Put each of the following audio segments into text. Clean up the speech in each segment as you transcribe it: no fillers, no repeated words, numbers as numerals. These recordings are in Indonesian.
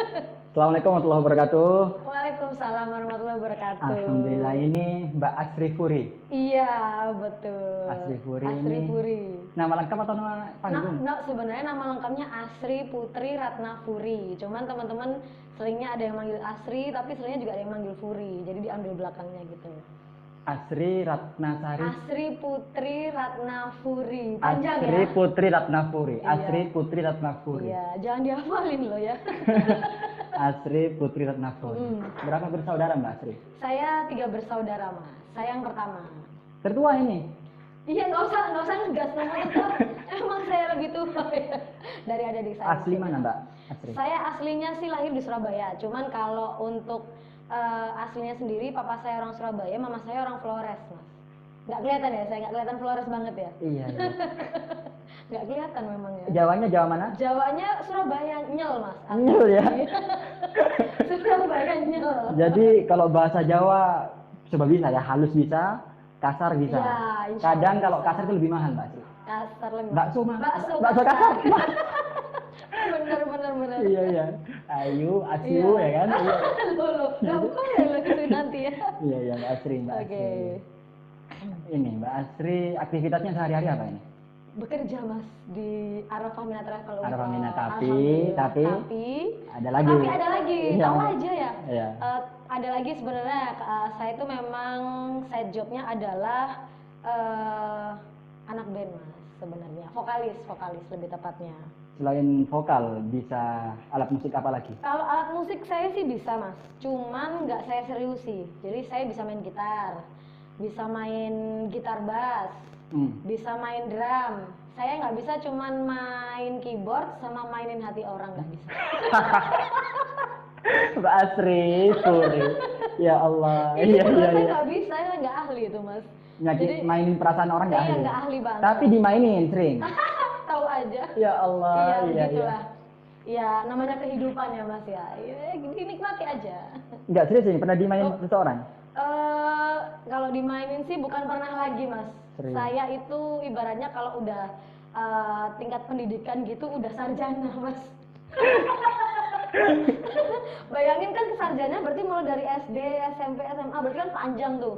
Assalamualaikum warahmatullahi wabarakatuh. Waalaikumsalam warahmatullahi wabarakatuh. Alhamdulillah, ini Mbak Asri Furi. Iya, betul. Asri Furi Asri ini Puri. nama lengkap atau nama panggung? Sebenarnya nama lengkapnya Asri Putri Ratna Furi. Cuman teman-teman seringnya ada yang manggil Asri, tapi seringnya juga ada yang manggil Furi. Jadi diambil belakangnya gitu. Asri Ratnasari. Asri Putri Ratna Furi. Panjang Asri ya? Putri Ratna Furi. Iya. Asri Putri Ratna Furi. Iya, jangan dihafalin loh ya. Asri Putri Ratna Furi. Berapa bersaudara Mbak Asri? Saya 3 bersaudara, Mas. Saya yang pertama. Tertua ini? Iya, nggak usah ngegas namanya tuh. Emang saya lebih tua ya dari adik saya. Asli mana Mbak Asri? Saya aslinya sih lahir di Surabaya. Cuman kalau untuk aslinya sendiri, papa saya orang Surabaya, mama saya orang Flores, Mas. Nggak kelihatan ya, saya nggak kelihatan Flores banget ya. Iya. Nggak kelihatan memang ya. Jawanya Jawa mana? Jawanya Surabaya nyel, Mas. Nyel ya. Surabaya nyel. Jadi kalau bahasa Jawa coba bisa ya, halus bisa, kasar bisa. Ya, insya Kadang Allah kalau bisa. kasar itu lebih mahal Mbak Asri. Kasar lebih. Bakso mah. Bakso kasar. bener. Iya. Ayu, Asiu Iya. ya kan? Iya. Loh, gampang ya lo gitu nanti ya. Iya, Mbak Asri, Mbak Oke. Asri. Ini Mbak Asri aktivitasnya sehari-hari apa ini? Bekerja, Mas, di Arafah Mina Travel. Arafah Mina, tapi ada lagi. Tapi ada lagi, Iya. tahu aja ya. Iya. Ada lagi sebenarnya. Saya itu memang side jobnya adalah anak band, Mas, sebenarnya. Vokalis lebih tepatnya. Selain vokal, bisa alat musik apa lagi? Kalau alat musik saya sih bisa, Mas. Cuman nggak saya seriusi. Jadi saya bisa main gitar, bisa main gitar bass, bisa main drum. Saya nggak bisa cuman main keyboard sama mainin hati orang, nggak bisa. Mbak Asri, Puri. Ya Allah. Iya. Saya Iya. nggak bisa, saya nggak ahli itu, Mas. Jadi mainin perasaan orang nggak Iya, ahli. nggak ahli banget. Tapi dimainin sering. Tahu aja. Ya Allah. Iya, begitulah. Ya, namanya kehidupan ya, Mas ya. Dinikmati aja. Nggak serius ini, pernah dimainin seseorang? Kalau dimainin sih bukan pernah lagi, Mas. Serius? Saya itu ibaratnya kalau udah tingkat pendidikan gitu udah sarjana, Mas. Bayangin kan sarjana berarti mulai dari SD, SMP, SMA berarti kan panjang tuh.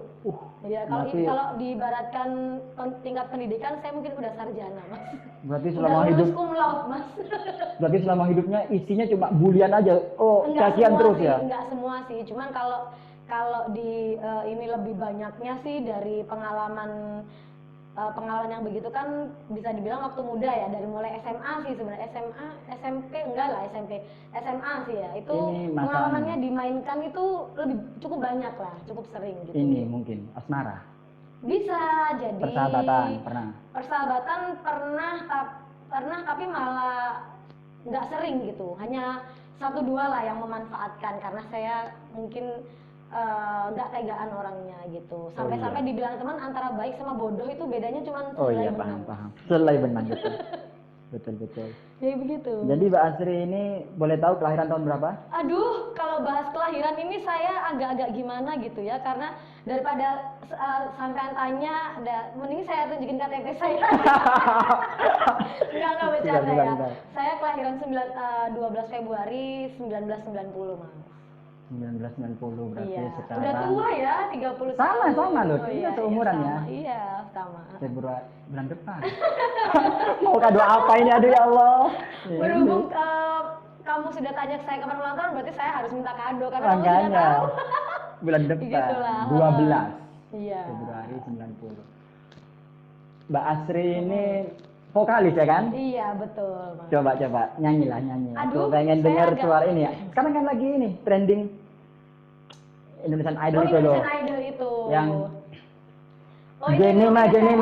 Ya kalau diibaratkan tingkat pendidikan saya mungkin udah sarjana, Mas. Berarti Udah selama lulus hidup, cum laude, Mas. berarti selama hidupnya isinya cuma bulian aja. Oh, Enggak cacian semua terus sih, ya. enggak semua sih. Cuman kalau di ini lebih banyaknya sih dari pengalaman yang begitu kan bisa dibilang waktu muda ya, dari mulai SMA sih sebenarnya. SMA, SMP enggak lah, SMA sih ya. Itu Ini masa- pengalamannya dimainkan itu cukup banyak lah, cukup sering gitu. Ini mungkin asmara. Bisa jadi Persahabatan pernah. Persahabatan pernah tapi malah nggak sering gitu. Hanya 1-2 lah yang memanfaatkan karena saya mungkin nggak tegaan orangnya gitu. Sampai-sampai dibilang teman antara baik sama bodoh itu bedanya cuma Oh selai iya, benang. paham. Selai benang betul. betul. Ya begitu. Jadi Mbak Asri ini boleh tahu kelahiran tahun berapa? Aduh, kalau bahas kelahiran ini saya agak-agak gimana gitu ya, karena daripada sampean tanya, mending saya tunjukin KTP saya. Enggak bercanda ya. Enggak. Saya kelahiran 12 Februari 1990, Mas. 1990 berarti Iya. sekarang. Udah tua ya, 30 Sama loh. Oh, Kita seumuran sama. ya. Iya, sama. Februari bulan depan. Mau kado apa ini, aduh ya Allah. Berhubung kamu sudah tanya saya kapan ulang tahun, berarti saya harus minta kado karena kamu sudah Makanya tahu. bulan depan Begitulah. 12 Iya. Februari 90. Mbak Asri ini vokalis ya kan? Iya, betul, Mas. Coba nyanyi. Aduh, Aku pengen saya dengar agak- suara ini ya. Sekarang kan lagi ini trending Indonesian Idol itu loh. Indonesian Idol itu. Yang ini Jenima.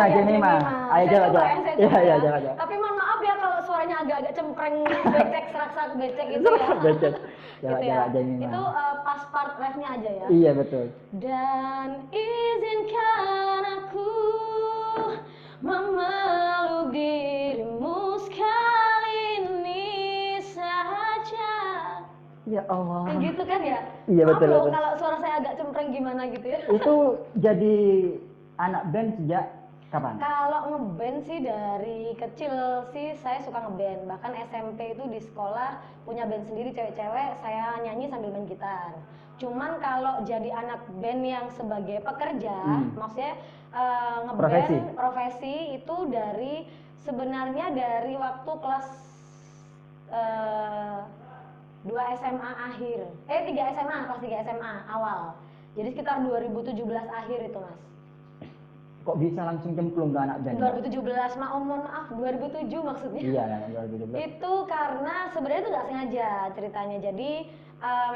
Jenima. Ayo Saya coba. coba. Iya, coba. Tapi mohon maaf ya kalau suaranya agak-agak cempreng, becek, serak-serak, becek gitu ya. Becek. Gitu Coba ya. Jenima. Itu pas part refnya aja ya. Iya betul. Dan izinkan aku memeluk dirimu sekali ini saja. Ya Allah. Kayak gitu kan ya? Iya, Maaf betul, loh betul. kalau suara saya agak cempreng gimana gitu ya. Itu jadi anak band sejak Kapan? Kalau ngeband sih dari kecil sih saya suka ngeband. Bahkan SMP itu di sekolah punya band sendiri cewek-cewek, saya nyanyi sambil main gitar. Cuman kalau jadi anak band yang sebagai pekerja, maksudnya ngeband profesi itu dari sebenarnya dari waktu kelas 2 SMA akhir. 3 SMA, kelas 3 SMA awal. Jadi sekitar 2017 akhir itu, Mas. Kok bisa langsung cemplung ke anak band? 2017, mohon maaf, 2007 maksudnya. Iya, 2017. Itu karena sebenarnya itu nggak sengaja ceritanya. Jadi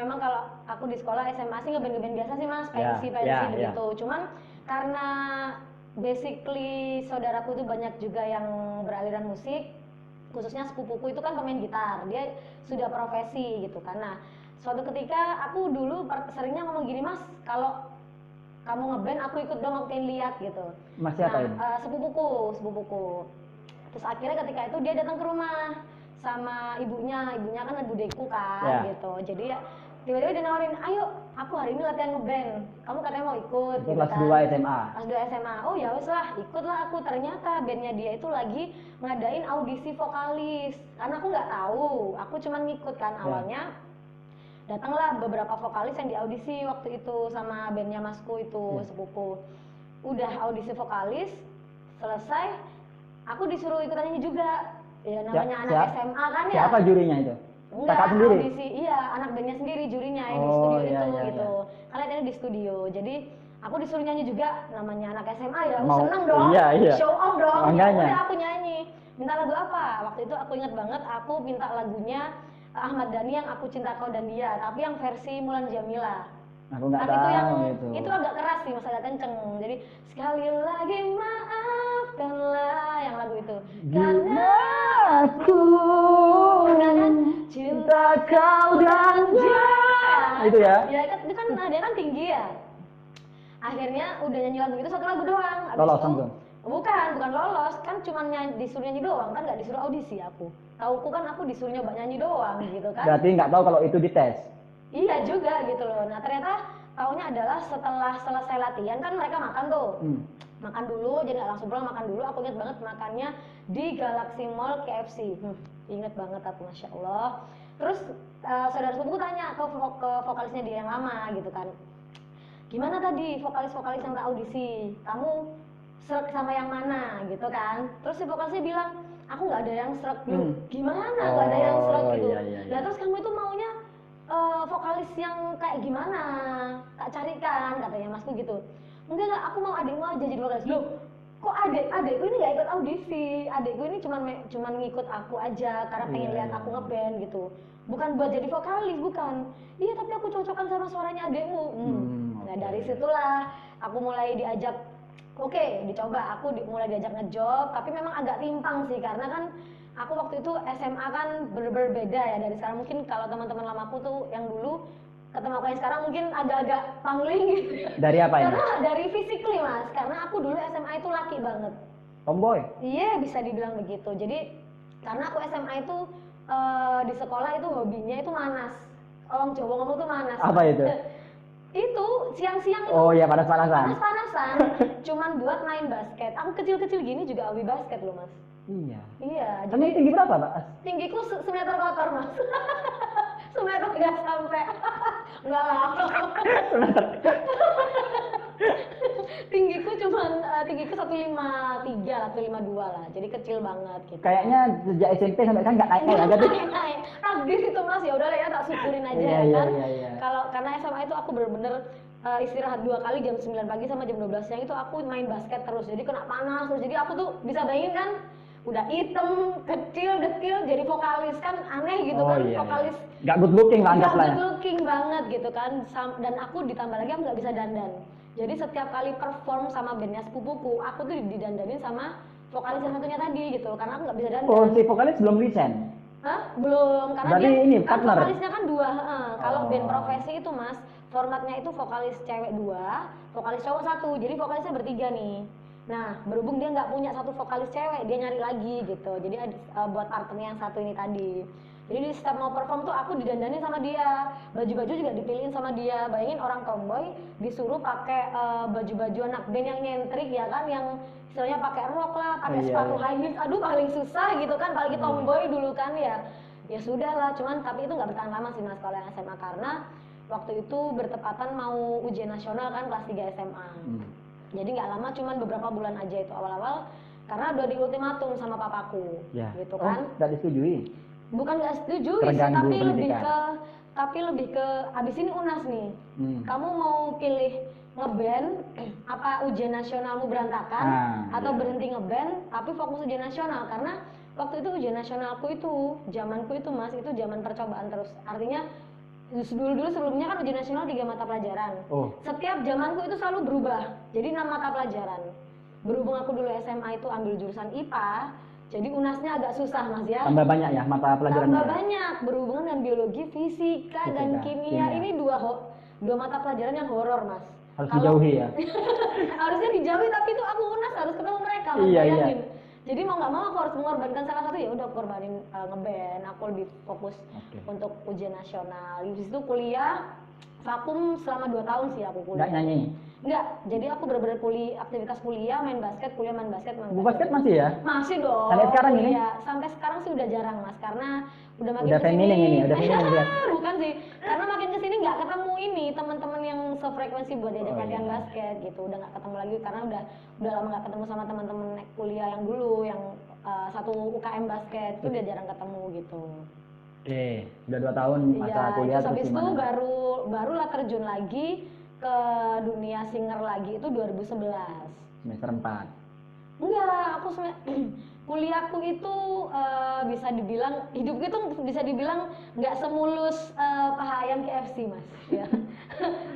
memang kalau aku di sekolah SMA sih ngeband-ngeband biasa sih Mas, pensi begitu. Cuman karena basically saudaraku itu banyak juga yang beraliran musik, khususnya sepupuku itu kan pemain gitar, dia sudah profesi gitu kan. Nah, suatu ketika aku dulu seringnya ngomong gini, Mas, kalau kamu ngeband aku ikut dong, aku pengen lihat gitu. Mas siapa ini? Sepupuku. Terus akhirnya ketika itu dia datang ke rumah sama ibunya kan budeku kan gitu. Jadi tiba-tiba dia nawarin, ayo aku hari ini latihan ngeband, kamu katanya mau ikut Itu gitu kelas kan. 2 SMA? Kelas 2 SMA, oh ya wes lah, ikutlah aku. Ternyata bandnya dia itu lagi ngadain audisi vokalis, karena aku nggak tahu, aku cuma ngikut kan awalnya. Datanglah beberapa vokalis yang diaudisi waktu itu sama bandnya masku itu, sepupu. Udah audisi vokalis, selesai, aku disuruh ikutan nyanyi juga. Ya namanya anak SMA kan ya. Siapa jurinya itu? Enggak, Kakak sendiri? audisi, iya, anak bandnya sendiri jurinya yang di studio iya, itu iya, gitu. iya. Kalian ini di studio, jadi aku disuruh nyanyi juga, namanya anak SMA ya, aku Mau- seneng dong, iya. show off dong. Makanya. Udah aku nyanyi. Minta lagu apa? Waktu itu aku ingat banget, aku minta lagunya Ahmad Dhani yang Aku Cinta Kau dan Dia, tapi yang versi Mulan Jamila. Aku nggak Kan tahu itu yang itu. itu agak keras sih, mas, agak kenceng. Jadi sekali lagi maafkanlah, yang lagu itu. Karena aku kan cinta kau dan dia. Itu ya? Ya itu kan dia kan tinggi ya. Akhirnya udah nyanyi lagu itu satu lagu doang. Abis Lolos itu, langsung? bukan lolos, kan cuma disuruh nyanyi doang, kan nggak disuruh audisi aku. Tauku kan aku disuruh nyoba nyanyi doang gitu kan. Berarti nggak tahu kalau itu dites? Iya juga gitu loh. Nah ternyata taunya adalah setelah selesai latihan kan mereka makan tuh. Makan dulu, jadi nggak langsung pulang, makan dulu. Aku ingat banget makannya di Galaxy Mall KFC. Ingat banget aku, Masya Allah. Terus saudara sepupuku tanya ke vokalisnya dia yang lama gitu kan. Gimana tadi vokalis-vokalis yang audisi? Kamu srek sama yang mana gitu kan? Terus si vokalisnya bilang, aku nggak ada yang srek. Gimana nggak ada yang srek gitu? Iya. Nah terus kamu itu maunya vokalis yang kayak gimana? Tak carikan katanya masku gitu. Enggak, aku mau adikmu aja jadi vokalis. Loh, kok adikku ini nggak ikut audisi? Adikku ini cuman ngikut aku aja karena pengen lihat aku ngeband gitu. Bukan buat jadi vokalis, bukan. Iya, tapi aku cocokkan sama suaranya adikmu. Nah, dari situlah aku mulai diajak, oke, dicoba. Aku mulai diajak ngejob, tapi memang agak timpang sih karena kan aku waktu itu SMA kan berbeda ya dari sekarang. Mungkin kalau teman-teman lamaku tuh yang dulu ketemu aku yang sekarang mungkin agak-agak pangling gitu. Dari apa ini? Karena dari physically mas, karena aku dulu SMA itu laki banget. Tomboy? Iya bisa dibilang begitu. Jadi karena aku SMA itu di sekolah itu hobinya itu manas. Orang Jawa ngomong tuh manas. Apa itu? Itu siang-siang itu. Oh iya, panas-panasan. Panas-panasan. Cuman buat main basket. Aku kecil-kecil gini juga hobi basket loh mas. Iya. Iya. Kamu tinggi berapa, Pak? Tinggiku semeter kotor mas. Semeter nggak sampai. Nggak lah. tinggiku 153 atau 152 lah, jadi kecil banget gitu. Kayaknya sejak SMP sampai kan nggak naik aja tuh. Naik. Takdir itu mas, ya udah lah ya, tak syukurin aja Iya, ya kan. iya. Kalau karena SMA itu aku bener-bener istirahat 2 kali, jam 9 pagi sama jam 12 siang itu aku main basket terus, jadi kena panas terus. Jadi aku tuh bisa bayangin kan, udah hitam, kecil, dekil, jadi vokalis kan aneh gitu kan, vokalis. Nggak good looking lah anggaplah. Nggak good looking banget gitu kan, dan aku ditambah lagi aku nggak bisa dandan. Jadi setiap kali perform sama bandnya sepupuku, aku tuh didandanin sama vokalis yang satunya tadi gitu, karena aku nggak bisa dandan. Oh, si vokalis belum resign? Hah? Belum, karena berarti dia ini kan partner? vokalisnya kan 2. Kalau band profesi itu mas, formatnya itu vokalis cewek 2, vokalis cowok 1, jadi vokalisnya bertiga nih. Nah, berhubung dia nggak punya satu vokalis cewek, dia nyari lagi gitu. Jadi buat partnernya yang satu ini tadi. Jadi di setiap mau perform tuh aku didandani sama dia, baju-baju juga dipilihin sama dia. Bayangin orang tomboy disuruh pakai baju-baju anak band yang nyentrik ya kan, yang istilahnya pakai rok lah, pakai sepatu high heels. Aduh paling susah gitu kan, apalagi tomboy dulu kan ya. Ya sudah lah, cuman tapi itu nggak bertahan lama sih mas kalau yang SMA, karena waktu itu bertepatan mau ujian nasional kan kelas 3 SMA. Jadi nggak lama, cuman beberapa bulan aja itu awal-awal, karena udah di ultimatum sama papaku, gitu kan. Nggak disetujui? Bukan nggak setuju sih, tapi lebih ke abis ini UNAS nih. Kamu mau pilih ngeband apa ujian nasionalmu berantakan atau berhenti ngeband tapi fokus ujian nasional, karena waktu itu ujian nasionalku itu zamanku itu mas, itu zaman percobaan terus. Artinya dulu sebelumnya kan ujian nasional 3 mata pelajaran. Setiap zamanku itu selalu berubah jadi 6 mata pelajaran. Berhubung aku dulu SMA itu ambil jurusan IPA, jadi UNASnya agak susah mas ya. Tambah banyak ya mata pelajarannya? Tambah banyak, berhubungan dengan biologi, fisika dan kimia. Ini dua mata pelajaran yang horor mas. Harus dijauhi ya? Harusnya dijauhi, tapi itu aku UNAS harus ketemu mereka mas. Iya. Jadi mau nggak mau aku harus mengorbankan salah satu, ya udah aku korbanin ngeband. Aku lebih fokus untuk ujian nasional. Di situ kuliah vakum selama 2 tahun sih aku kuliah. Nggak nyanyi? Enggak, jadi aku bener-bener aktivitas kuliah, main basket, kuliah, main basket. Basket masih ya? Masih dong. Sampai sekarang ini? Iya, sampai sekarang sih udah jarang mas, karena udah makin udah feminim ini, udah feminim ya? Bukan sih, karena makin kesini nggak ketemu ini teman-teman yang sefrekuensi buat diajak latihan basket gitu, udah nggak ketemu lagi karena udah lama nggak ketemu sama teman-teman kuliah yang dulu, yang satu UKM basket itu udah jarang ketemu gitu. Udah 2 tahun masa kuliah terus habis gimana? Itu barulah terjun lagi ke dunia singer lagi itu 2011. Semester 4? Enggak, aku kuliahku itu bisa dibilang, hidupku itu bisa dibilang nggak semulus paha ayam KFC mas ya.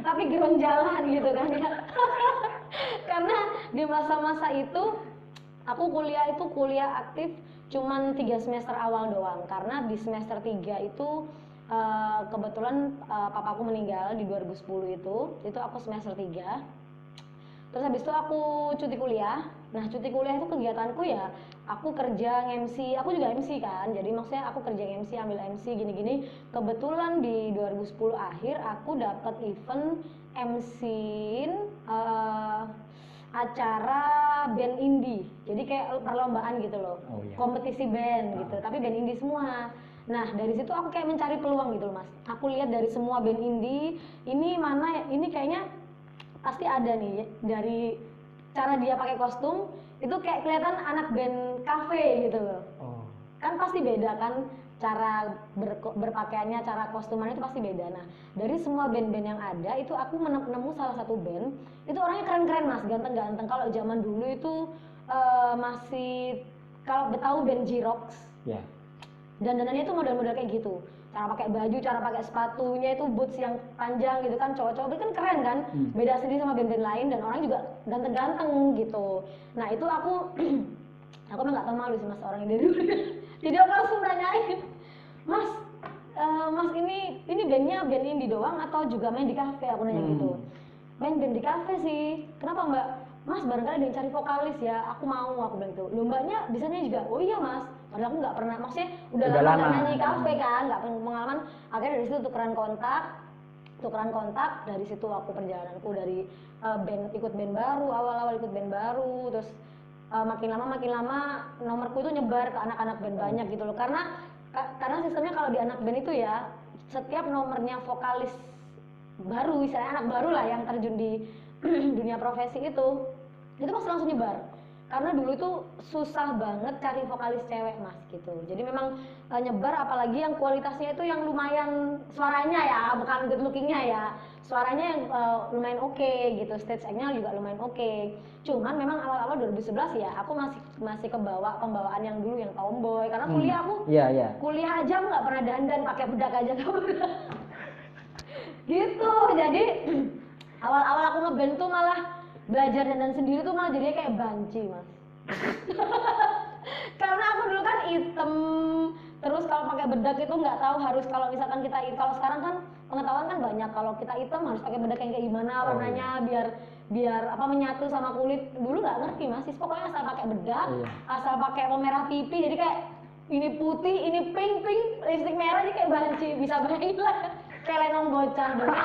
Tapi gerong jalan gitu kan ya. Karena di masa-masa itu aku kuliah aktif cuman 3 semester awal doang, karena di semester 3 itu kebetulan papaku meninggal di 2010 itu aku semester 3. Terus habis itu aku cuti kuliah. Nah cuti kuliah itu kegiatanku ya aku kerja MC, aku juga MC kan, jadi maksudnya aku kerja MC, ambil MC gini-gini. Kebetulan di 2010 akhir aku dapat event MC-in acara band indie, jadi kayak perlombaan gitu loh, kompetisi band gitu, tapi band indie semua. Nah dari situ aku kayak mencari peluang gitu loh mas. Aku lihat dari semua band indie ini mana ini kayaknya pasti ada nih, dari cara dia pakai kostum itu kayak kelihatan anak band cafe gitu loh. Kan pasti beda kan cara berpakaiannya, cara kostumannya itu pasti beda. Nah dari semua band-band yang ada itu aku nemu salah satu band itu orangnya keren-keren mas, ganteng-ganteng. Kalau zaman dulu itu masih, kalau tahu band J-Rocks, dandanannya itu model-model kayak gitu, cara pakai baju, cara pakai sepatunya itu boots yang panjang gitu kan, cowok-cowok kan keren kan, beda sendiri sama band-band lain, dan orang juga ganteng-ganteng gitu. Nah itu aku emang nggak tahu malu sih mas orang ini dulu. Jadi aku langsung nanyain, mas ini bandnya band indie doang atau juga main di kafe? Aku nanya gitu. Main band di kafe sih. Kenapa mbak? Mas barangkali ada yang cari vokalis ya, aku mau, aku bilang gitu. Lombanya bisanya juga, oh iya mas. Padahal aku nggak pernah, maksudnya udah lama nggak nyanyi kafe kan, nggak punya pengalaman. Akhirnya dari situ tukeran kontak, dari situ aku perjalananku dari ikut band baru, awal-awal ikut band baru, terus makin lama nomorku itu nyebar ke anak-anak band banyak gitu loh. Karena sistemnya kalau di anak band itu ya, setiap nomornya vokalis baru, misalnya anak baru lah yang terjun di dunia profesi itu pasti langsung nyebar. Karena dulu itu susah banget cari vokalis cewek mas gitu. Jadi memang nyebar, apalagi yang kualitasnya itu yang lumayan, suaranya ya, bukan good lookingnya ya, suaranya yang lumayan oke gitu, stage act-nya juga lumayan oke. Cuman memang awal-awal 2011 ya aku masih kebawa pembawaan yang dulu yang tomboy, karena kuliah aku kuliah aja nggak pernah dandan, pakai bedak aja gitu. Jadi awal-awal aku ngeband tuh malah belajar dandan sendiri tuh malah jadinya kayak banci mas. Karena aku dulu kan hitam, terus kalau pakai bedak itu nggak tahu harus, kalau misalkan kita, kalau sekarang kan pengetahuan kan banyak, kalau kita hitam harus pakai bedak yang kayak gimana warnanya biar apa menyatu sama kulit. Dulu nggak ngerti mas, pokoknya asal pakai bedak, asal pakai pemerah pipi, jadi kayak ini putih, ini pink, lipstick merah aja kayak banci, bisa bayangin lah. Kayak lenong bocah dulu.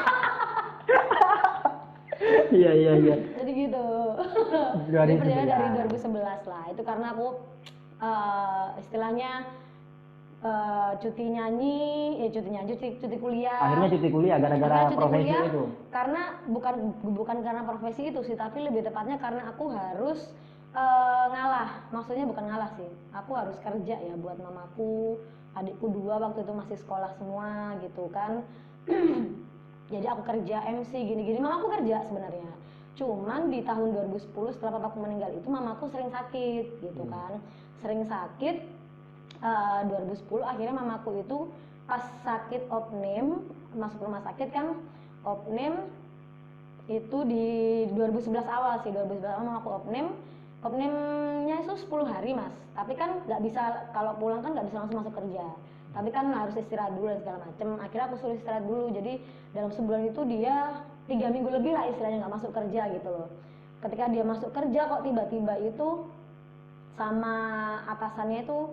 Iya. Jadi gitu. 2011. Jadi perjalanan dari 2011 lah. Itu karena aku istilahnya cuti kuliah. Akhirnya cuti kuliah gara-gara Akhirnya cuti profesi kuliah itu. Karena bukan karena profesi itu sih, tapi lebih tepatnya karena aku harus ngalah. Maksudnya bukan ngalah sih. Aku harus kerja ya buat mamaku, adikku 2 waktu itu masih sekolah semua gitu kan. Jadi aku kerja MC gini-gini, mamaku kerja sebenarnya. Cuman di tahun 2010 setelah papaku meninggal itu mamaku sering sakit gitu kan. Sering sakit 2010 akhirnya mamaku itu pas sakit opname, masuk rumah sakit kan, opname itu di 2011 awal sih, 2011 awal mamaku opname-nya itu 10 hari mas, tapi kan nggak bisa, kalau pulang kan nggak bisa langsung masuk kerja, tapi kan harus istirahat dulu dan segala macem. Akhirnya aku suruh istirahat dulu, jadi dalam sebulan itu dia 3 minggu lebih lah istilahnya nggak masuk kerja gitu loh. Ketika dia masuk kerja kok tiba-tiba itu sama atasannya itu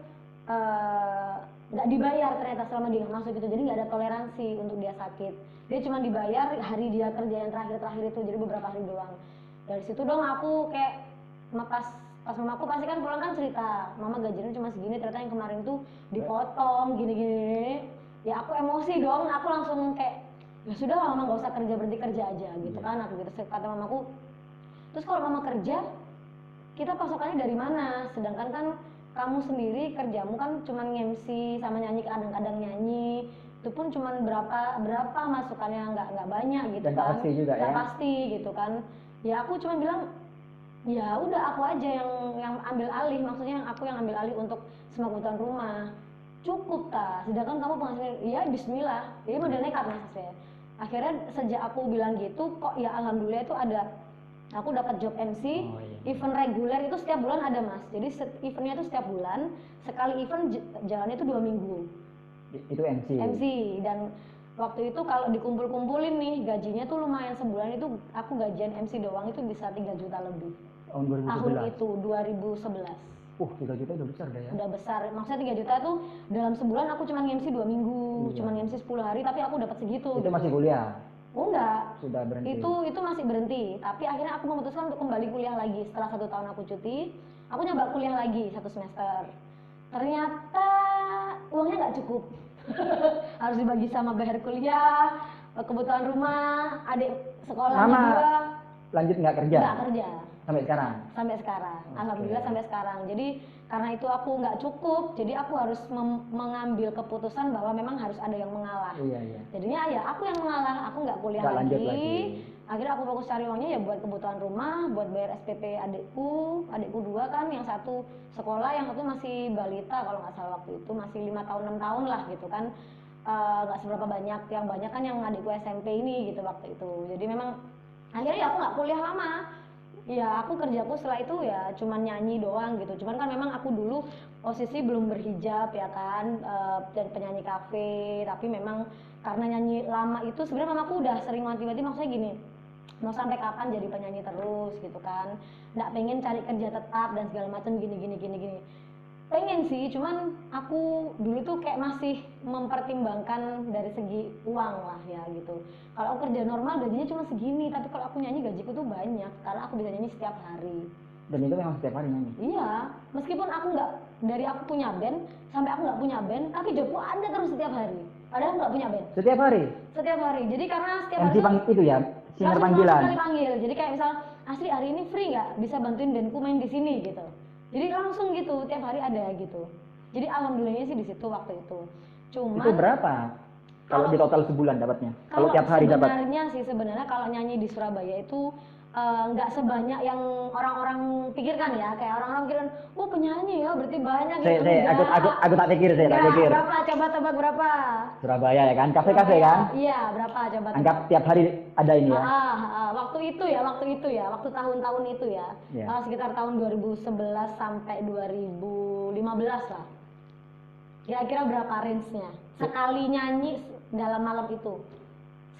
nggak dibayar ternyata selama dia masuk gitu, jadi nggak ada toleransi untuk dia sakit. Dia cuma dibayar hari dia kerja yang terakhir itu, jadi beberapa hari doang. Dari situ dong aku kayak pas mamaku pasti kan pulang kan cerita, mama gajinya cuma segini, ternyata yang kemarin tuh dipotong gini. Ya aku emosi dong, aku langsung kayak ya sudah mama nggak usah kerja, berhenti kerja aja gitu kan, aku gitu kata mamaku. Terus kalau mama kerja kita pasokannya dari mana, sedangkan kan kamu sendiri kerjamu kan cuma MC sama nyanyi, kadang-kadang nyanyi itu pun cuma berapa masukannya, nggak banyak gitu. Dan kan pasti juga nggak ya pasti gitu kan. Ya aku cuma bilang ya udah aku aja yang ambil alih, maksudnya aku yang ambil alih untuk semua kebutuhan rumah cukup ta, sedangkan kamu penghasilan ya bismillah. Jadi model nekat mas saya. Akhirnya sejak aku bilang gitu kok ya alhamdulillah itu aku dapat job MC. Event reguler itu setiap bulan ada mas, jadi eventnya itu setiap bulan sekali, event jalannya itu 2 minggu itu MC. Dan waktu itu kalau dikumpul-kumpulin nih gajinya tuh lumayan, sebulan itu aku gajian MC doang itu bisa 3 juta lebih Tahun 2011. tahun itu 2011. 3 juta udah besar dah ya. Udah besar, maksudnya 3 juta tuh dalam sebulan aku cuma MC 2 minggu, cuma MC 10 hari tapi aku dapat segitu. Itu masih kuliah? Oh enggak, sudah berhenti. Itu masih berhenti, tapi akhirnya aku memutuskan untuk kembali kuliah lagi setelah 1 tahun aku cuti. Aku nyoba kuliah lagi 1 semester, ternyata uangnya nggak cukup. Harus dibagi sama bayar kuliah, kebutuhan rumah, adik sekolahnya juga. Lanjut nggak kerja? Nggak kerja sampai sekarang. Okay. Alhamdulillah sampai sekarang. Jadi karena itu aku nggak cukup, jadi aku harus mengambil keputusan bahwa memang harus ada yang mengalah. Iya. Jadinya ya aku yang mengalah, aku nggak kuliah lagi. Akhirnya aku fokus cari uangnya ya buat kebutuhan rumah, buat bayar SPP adikku 2 kan, yang satu sekolah, yang satu masih balita kalau nggak salah waktu itu, masih 5 tahun 6 tahun lah gitu kan, nggak seberapa banyak, yang banyak kan yang adikku SMP ini gitu waktu itu. Jadi memang akhirnya ya aku nggak kuliah lama. Ya aku kerjaku setelah itu ya cuman nyanyi doang gitu. Cuman kan memang aku dulu posisi belum berhijab ya kan, dan penyanyi kafe. Tapi memang karena nyanyi lama itu sebenarnya mamaku udah sering wanti-wanti, maksudnya gini, mau sampai kapan jadi penyanyi terus gitu kan, nggak pengen cari kerja tetap dan segala macam gini. Pengen sih, cuman aku dulu tuh kayak masih mempertimbangkan dari segi uang lah ya gitu. Kalau aku kerja normal gajinya cuma segini, tapi kalau aku nyanyi gajiku tuh banyak karena aku bisa nyanyi setiap hari. Dan itu memang setiap hari nyanyi? Iya, meskipun aku nggak, dari aku punya band sampai aku nggak punya band, tapi jobku ada terus setiap hari. Padahal nggak punya band. Setiap hari? Setiap hari. Jadi karena setiap MC hari itu ya, singer panggilan. Sekali panggil. Jadi kayak misal Asri hari ini free nggak, bisa bantuin bandku main di sini gitu. Jadi langsung gitu, tiap hari ada gitu. Jadi alhamdulillahnya sih di situ waktu itu. Cuman itu berapa? Kalau di total sebulan dapatnya? Kalau tiap hari dapat? Sebenarnya kalau nyanyi di Surabaya itu nggak sebanyak yang orang-orang pikirkan ya. Kayak orang-orang pikirkan, oh penyanyi ya berarti banyak gitu. Aku tak pikir, tak pikir. Berapa? Coba tebak berapa? Surabaya ya kan, kafe-kafe kan? Iya, berapa coba? Anggap tiap hari ada ini ya? Waktu itu ya, waktu tahun-tahun itu ya. Sekitar tahun 2011 sampai 2015 lah. Kira-kira berapa range-nya? Sekali nyanyi dalam malam itu,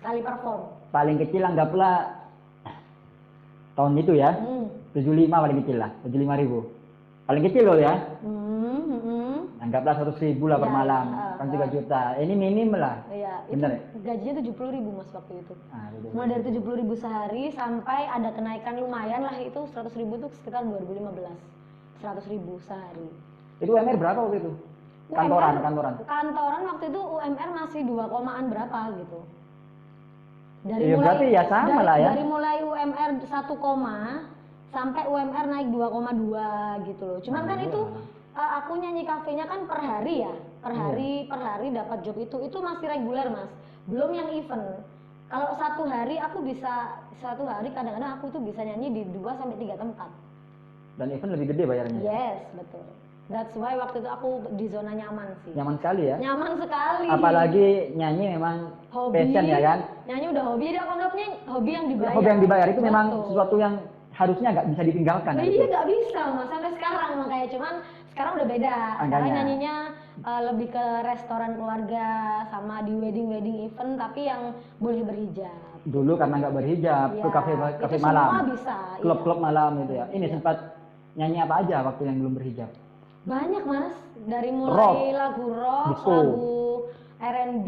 sekali perform. Paling kecil anggaplah tahun itu ya, 75 paling kecil lah, 75.000. paling kecil loh ya. Hmm. Anggaplah 100.000 lah per Iya, malam, iya, kan 3 juta. Ini minim lah. Iya, itu Bener ya? gajinya 70.000 Mas waktu itu. Ah, gitu. Mulai dari 70.000 sehari sampai ada kenaikan lumayan lah, itu 100.000 tuh sekitar 2015. 100.000 sehari. Itu UMR berapa waktu itu? Kantoran, kantoran. Kantoran waktu itu UMR masih 2 komaan berapa gitu. Iya, berarti ya sama lah ya. Dari mulai UMR 1 koma sampai UMR naik 2,2 gitu loh. Cuman kan itu aku nyanyi kafenya kan per hari ya. Per hari dapat job itu masih reguler Mas. Belum yang event. Kalau satu hari kadang-kadang aku tuh bisa nyanyi di 2 sampai 3 tempat. Dan event lebih gede bayarnya. Yes, betul. That's why waktu itu aku di zona nyaman sih. Nyaman sekali ya. Nyaman sekali. Apalagi nyanyi memang hobi, passion ya kan. Nyanyi udah hobi, dia anggapnya hobi yang dibayar. Hobi yang dibayar itu memang Betul. sesuatu yang harusnya nggak bisa ditinggalkan. Nah, iya nggak bisa Mas, sampai sekarang makanya. Cuman sekarang udah beda. Sekarang nyanyinya lebih ke restoran keluarga sama di wedding event tapi yang boleh berhijab. Dulu karena nggak berhijab, Ya, tuh kafe itu malam, semua bisa, klub malam itu ya. Ini Iya. sempat nyanyi apa aja waktu yang belum berhijab? Banyak Mas, dari mulai lagu rock, disco, lagu R&B,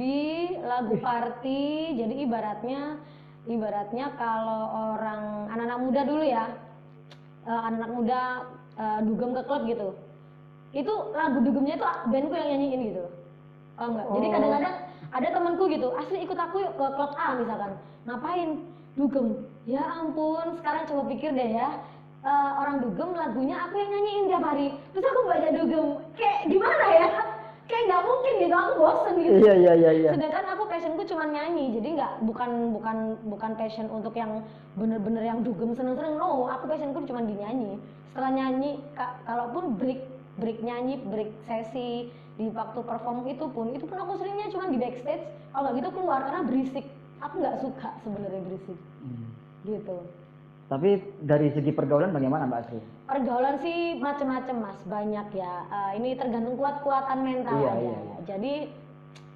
lagu party. Jadi ibaratnya kalau orang anak-anak muda dulu ya, anak-anak muda dugem ke klub gitu, itu lagu dugemnya itu bandku yang nyanyiin gitu, paham nggak? Jadi kadang-kadang ada temanku gitu, asli ikut aku yuk ke klub A misalkan, ngapain? Dugem. Ya ampun, sekarang coba pikir deh ya, orang dugem lagunya aku yang nyanyiin tiap hari, terus aku baca dugem, kayak gimana ya? Kayak nggak mungkin gitu, aku bosen gitu. Iya. Sedangkan aku passionku cuma nyanyi, jadi bukan passion untuk yang bener-bener yang dugem seneng-seneng. No, aku passionku cuma di nyanyi. Setelah nyanyi, kalaupun break nyanyi, break sesi di waktu perform itu pun aku seringnya cuma di backstage. Kalau nggak gitu keluar karena berisik. Aku nggak suka sebenarnya berisik. Gitu. Tapi dari segi pergaulan bagaimana Mbak Asri? Pergaulan sih macem-macem Mas, banyak ya. Ini tergantung kuat-kuatan mental aja. Iya. Jadi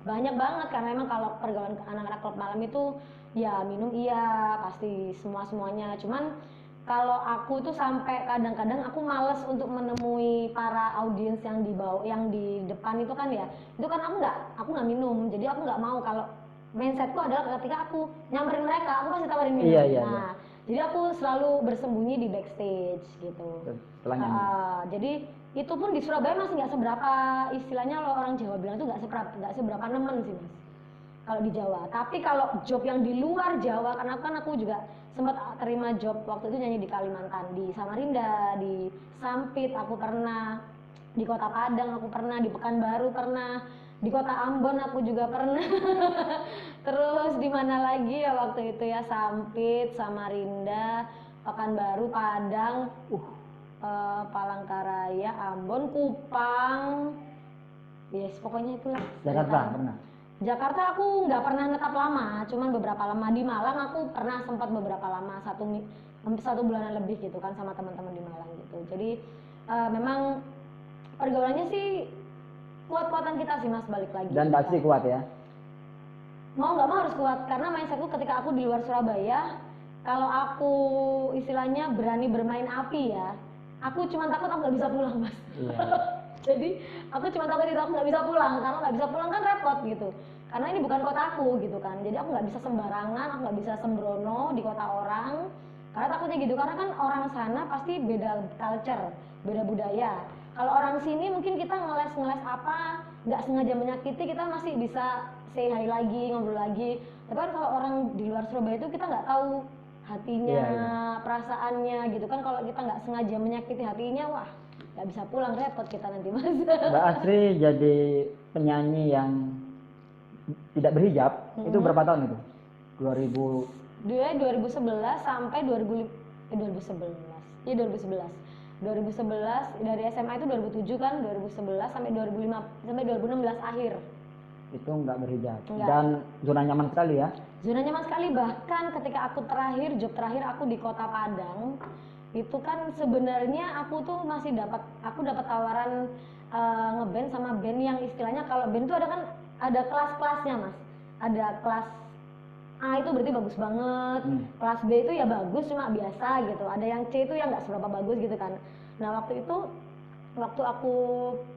banyak banget karena memang kalau pergaulan anak-anak klub malam itu ya minum iya pasti semuanya. Cuman kalau aku tuh sampai kadang-kadang aku males untuk menemui para audiens yang di depan itu kan ya. Itu kan aku nggak minum. Jadi aku nggak mau, kalau mindsetku adalah ketika aku nyamperin mereka, aku pasti tawarin minum. Iya. Jadi aku selalu bersembunyi di backstage gitu. Jadi itu pun di Surabaya masih nggak seberapa, istilahnya kalau orang Jawa bilang itu nggak seberapa nemen sih Mas. Kalau di Jawa. Tapi kalau job yang di luar Jawa, karena kan aku juga sempat terima job waktu itu nyanyi di Kalimantan, di Samarinda, di Sampit, aku pernah di Kota Padang, aku pernah di Pekanbaru, pernah di Kota Ambon, aku juga pernah. Terus di mana lagi ya waktu itu ya, Sampit, Samarinda, Pekanbaru, Padang, Palangkaraya, Ambon, Kupang, yes pokoknya itulah. Jakarta pernah? Jakarta aku nggak pernah netap lama, cuman beberapa lama. Di Malang aku pernah sempat beberapa lama, satu bulanan lebih gitu kan sama teman-teman di Malang gitu. Jadi memang pergaulannya sih kuat-kuatan kita sih Mas, balik lagi. Dan pasti kuat ya? Mau nggak mau harus kuat, karena mindsetku ketika aku di luar Surabaya, kalau aku istilahnya berani bermain api ya, aku cuma takut aku nggak bisa pulang Mas. Iya. Jadi aku cuma takut itu, aku nggak bisa pulang, karena nggak bisa pulang kan repot gitu. Karena ini bukan kotaku gitu kan, jadi aku nggak bisa sembarangan, aku nggak bisa sembrono di kota orang. Karena takutnya gitu, karena kan orang sana pasti beda culture, beda budaya. Kalau orang sini mungkin kita ngeles apa, nggak sengaja menyakiti, kita masih bisa say hi lagi, ngobrol lagi. Tapi kan kalau orang di luar Surabaya itu kita nggak tahu hatinya, perasaannya gitu kan. Kalau kita nggak sengaja menyakiti hatinya, wah nggak bisa pulang, repot kita nanti Mas. Mbak Asri jadi penyanyi yang tidak berhijab itu berapa tahun itu? 2011 sampai 2011. Iya 2011 dari SMA itu 2007 kan, 2011 sampai 2016 akhir. Itu nggak berhijab. Enggak. Dan zona nyaman sekali ya? Zona nyaman sekali, bahkan ketika aku job terakhir aku di Kota Padang, itu kan sebenarnya aku dapat tawaran ngeband sama band yang istilahnya, kalau band itu ada kelas-kelasnya Mas. Ada kelas A itu berarti bagus banget, kelas B itu ya bagus cuma biasa gitu, ada yang C itu yang nggak seberapa bagus gitu kan. Nah waktu itu waktu aku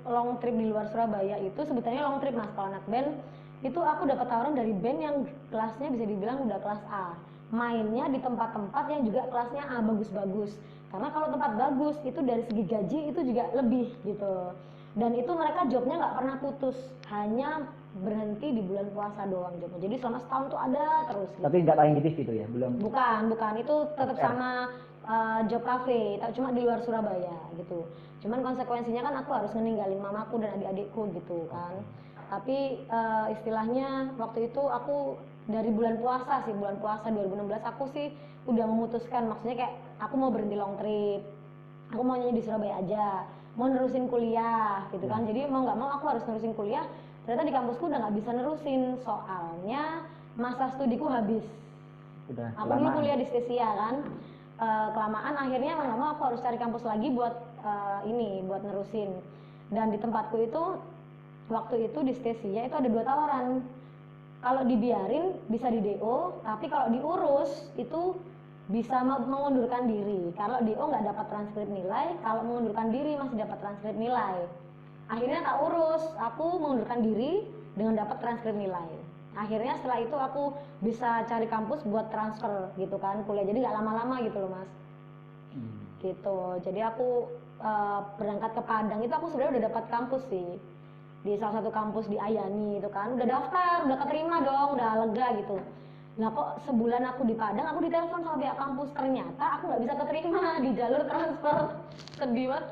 long trip di luar Surabaya itu sebetulnya long trip mas, kalau anak band itu aku dapat tawaran dari band yang kelasnya bisa dibilang udah kelas A, mainnya di tempat-tempat yang juga kelasnya A, bagus-bagus. Karena kalau tempat bagus itu dari segi gaji itu juga lebih gitu. Dan itu mereka jobnya nggak pernah putus, hanya berhenti di bulan puasa doang jobnya. Jadi selama setahun tuh ada terus. Gitu. Tapi nggak tayang di TV itu ya, belum? Bukan itu tetap sama job cafe, tapi cuma di luar Surabaya gitu. Cuman konsekuensinya kan aku harus meninggalin mamaku dan adik-adikku gitu kan. Tapi istilahnya waktu itu aku dari bulan puasa 2016 aku sih udah memutuskan, maksudnya kayak aku mau berhenti long trip, aku mau nyanyi di Surabaya aja, mau nerusin kuliah gitu kan. Jadi mau nggak mau aku harus nerusin kuliah. Ternyata di kampusku udah nggak bisa nerusin, soalnya masa studiku habis. Udah Aku dulu kuliah di Stesia kan, kelamaan akhirnya mau nggak mau aku harus cari kampus lagi buat buat nerusin. Dan di tempatku itu waktu itu di Stesia itu ada 2 tawaran. Kalau dibiarin bisa di DO, tapi kalau diurus itu bisa mengundurkan diri. Kalau DO nggak dapat transkrip nilai, kalau mengundurkan diri masih dapat transkrip nilai. Akhirnya tak urus, aku mengundurkan diri dengan dapat transkrip nilai. Akhirnya setelah itu aku bisa cari kampus buat transfer gitu kan, kuliah, jadi nggak lama-lama gitu loh mas. Gitu, jadi aku berangkat ke Padang itu aku sebenarnya udah dapat kampus sih, di salah satu kampus di Ayani itu kan, udah daftar, udah keterima dong, udah lega gitu. Nah kok sebulan aku di Padang, aku ditelepon sama pihak kampus, ternyata aku nggak bisa keterima di jalur transfer. Sedih banget.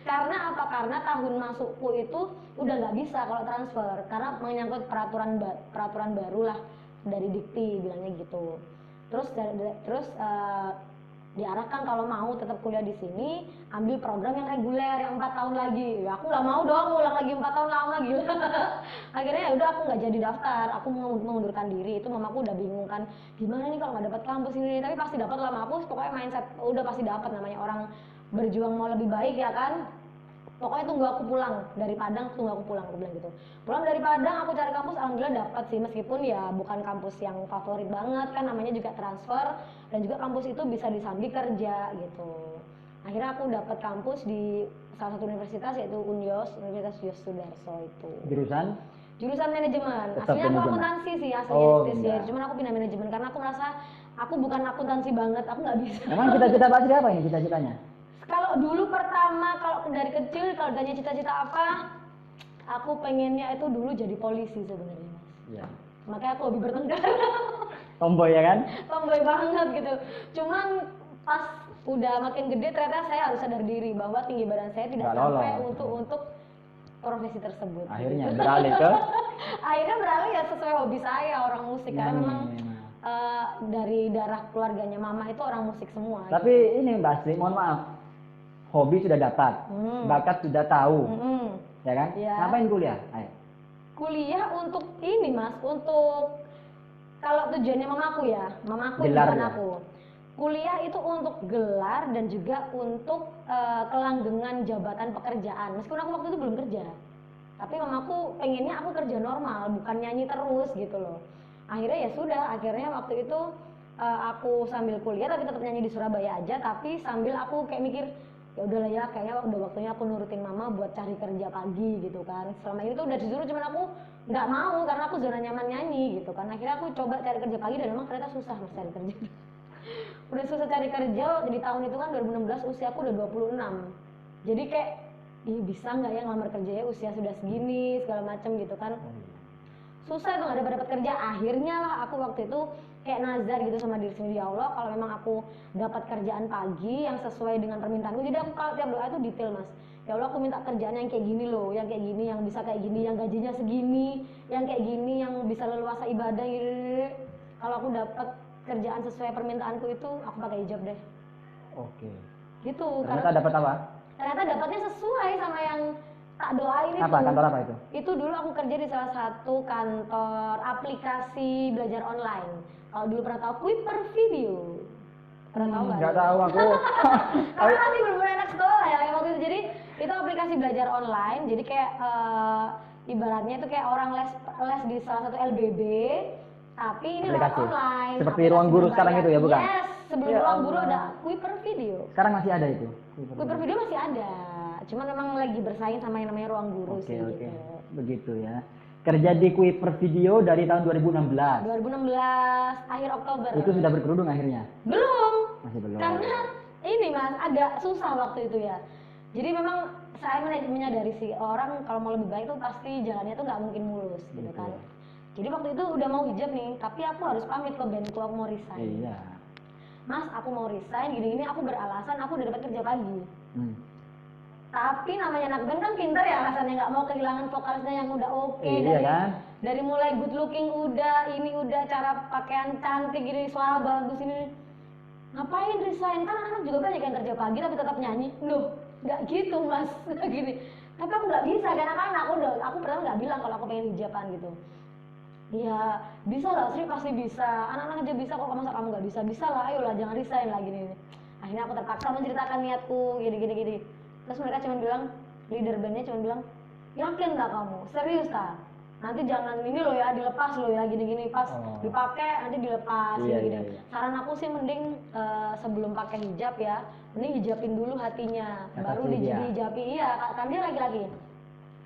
Karena apa? Karena tahun masukku itu udah nggak bisa kalau transfer, karena menyangkut peraturan baru lah dari Dikti bilangnya gitu. Terus diarahkan kalau mau tetap kuliah di sini, ambil program yang reguler yang 4 tahun lagi. Ya, aku nggak mau dong ulang lagi 4 tahun lama gitu. Akhirnya ya udah aku nggak jadi daftar, aku mengundurkan diri. Itu mamaku udah bingung kan, gimana nih kalau nggak dapat kampus ini, tapi pasti dapat lah mamaku. Pokoknya mindset udah pasti dapat, namanya orang berjuang mau lebih baik ya kan. Pokoknya tunggu aku pulang dari Padang, tunggu aku pulang, aku bilang gitu. Pulang dari Padang aku cari kampus, alhamdulillah dapat sih, meskipun ya bukan kampus yang favorit banget kan, namanya juga transfer, dan juga kampus itu bisa disambi kerja gitu. Akhirnya aku dapat kampus di salah satu universitas yaitu Unyos, Universitas Yos Sudarso itu. Jurusan manajemen. Aslinya aku akuntansi sih aslinya, cuman aku pindah manajemen karena aku merasa aku bukan akuntansi banget, aku nggak bisa. Emang cita-cita Pak Sri apa ini cita-citanya? Kalau dulu pertama, kalau dari kecil, kalau tanya cita-cita apa, aku pengennya itu dulu jadi polisi sebenarnya mas. Iya. Makanya aku lebih bertengkar. Tomboy ya kan? Tomboy banget gitu. Cuman pas udah makin gede ternyata saya harus sadar diri bahwa tinggi badan saya tidak sampai untuk profesi tersebut. Akhirnya gitu. beralih ke? Akhirnya beralih ya sesuai hobi saya, orang musik. Karena memang dari darah keluarganya mama itu orang musik semua. Tapi gitu. Ini Mbak Sri, mohon maaf, hobi sudah dapat, bakat sudah tahu, ya kan? Ya. Ngapain kuliah? Ayo. Kuliah untuk ini mas, untuk kalau tujuannya mamaku gelar bukan ya? aku. Kuliah itu untuk gelar dan juga untuk kelanggengan jabatan pekerjaan. Meskipun aku waktu itu belum kerja, tapi mamaku pengennya aku kerja normal, bukan nyanyi terus gitu loh. Akhirnya ya sudah, akhirnya waktu itu aku sambil kuliah tapi tetap nyanyi di Surabaya aja, tapi sambil aku kayak mikir ya udahlah ya, kayaknya udah waktunya aku nurutin mama buat cari kerja pagi gitu kan. Selama ini tuh udah disuruh, cuman aku nggak mau karena aku zona nyaman nyanyi gitu kan. Akhirnya aku coba cari kerja pagi dan memang ternyata susah mas cari kerja. Udah susah cari kerja, di tahun itu kan 2016 usia aku udah 26. Jadi kayak bisa nggak ya ngelamar kerjanya usia sudah segini segala macam gitu kan. Susah tuh nggak dapat kerja. Akhirnya lah aku waktu itu kayak nazar gitu sama diri sendiri, ya Allah kalau memang aku dapat kerjaan pagi yang sesuai dengan permintaanku. Jadi aku kalau tiap doa itu detail mas, ya Allah aku minta kerjaan yang kayak gini loh, yang kayak gini, yang bisa kayak gini, yang gajinya segini, yang kayak gini, yang bisa leluasa ibadah gitu. Kalau aku dapat kerjaan sesuai permintaanku itu aku pakai hijab deh. Oke. Gitu. Ternyata dapat apa? Ternyata dapatnya sesuai sama yang tak doain itu. Apa? Kantor apa itu? Itu dulu aku kerja di salah satu kantor aplikasi belajar online. Kalau dulu pernah tahu Kuiper Video? Pernah tahu nggak? Nggak tahu aku. Karena masih belum anak sekolah ya waktu itu. Jadi itu aplikasi belajar online. Jadi kayak ibaratnya itu kayak orang les di salah satu LBB. Tapi ini lewat online. Seperti ruang guru sekarang itu ya, bukan? Yes, sebelum ruang guru ada Kuiper Video. Sekarang masih ada itu? Kuiper Video masih ada. Cuman memang lagi bersaing sama yang namanya ruang guru sih. Oke. Begitu ya. Kerja di Kuiper Video dari tahun 2016. 2016 akhir Oktober. Itu sudah berkerudung akhirnya? Belum. Masih belum. Karena ini Mas agak susah waktu itu ya. Jadi memang saya menyadari sih orang kalau mau lebih baik tuh pasti jalannya tuh nggak mungkin mulus gitu kan. Jadi waktu itu udah mau hijab nih, tapi aku harus pamit ke bandku, aku mau resign. Iya. Mas, aku mau resign, gini-gini aku beralasan aku udah dapat kerja pagi. Tapi namanya anak band kan pinter ya alasannya, nggak mau kehilangan vokalisnya yang udah oke. Iya kan? Dari mulai good looking udah, ini udah cara pakaian cantik gini, suara bagus ini. Ngapain resign? Kan anak juga banyak yang kerja pagi tapi tetap nyanyi. Loh, nggak gitu Mas, gini. Tapi aku nggak bisa karena kan aku pertama nggak bilang kalau aku pengen hijaban gitu. Ya bisa lah, Sri pasti bisa. Anak-anak aja bisa kok, masa kamu nggak bisa? Bisa lah, ayolah jangan resign lah gini. Akhirnya aku terpaksa menceritakan niatku gini. Terus mereka cuma bilang, leader bandnya cuma bilang, yakin nggak kamu? Serius tak? Nanti jangan ini loh ya, dilepas loh ya gini-gini. Pas dipakai nanti dilepas gini-gini. Saran aku sih mending sebelum pakai hijab ya, mending hijabin dulu hatinya, baru dihijabi. Iya, kan dia lagi-lagi.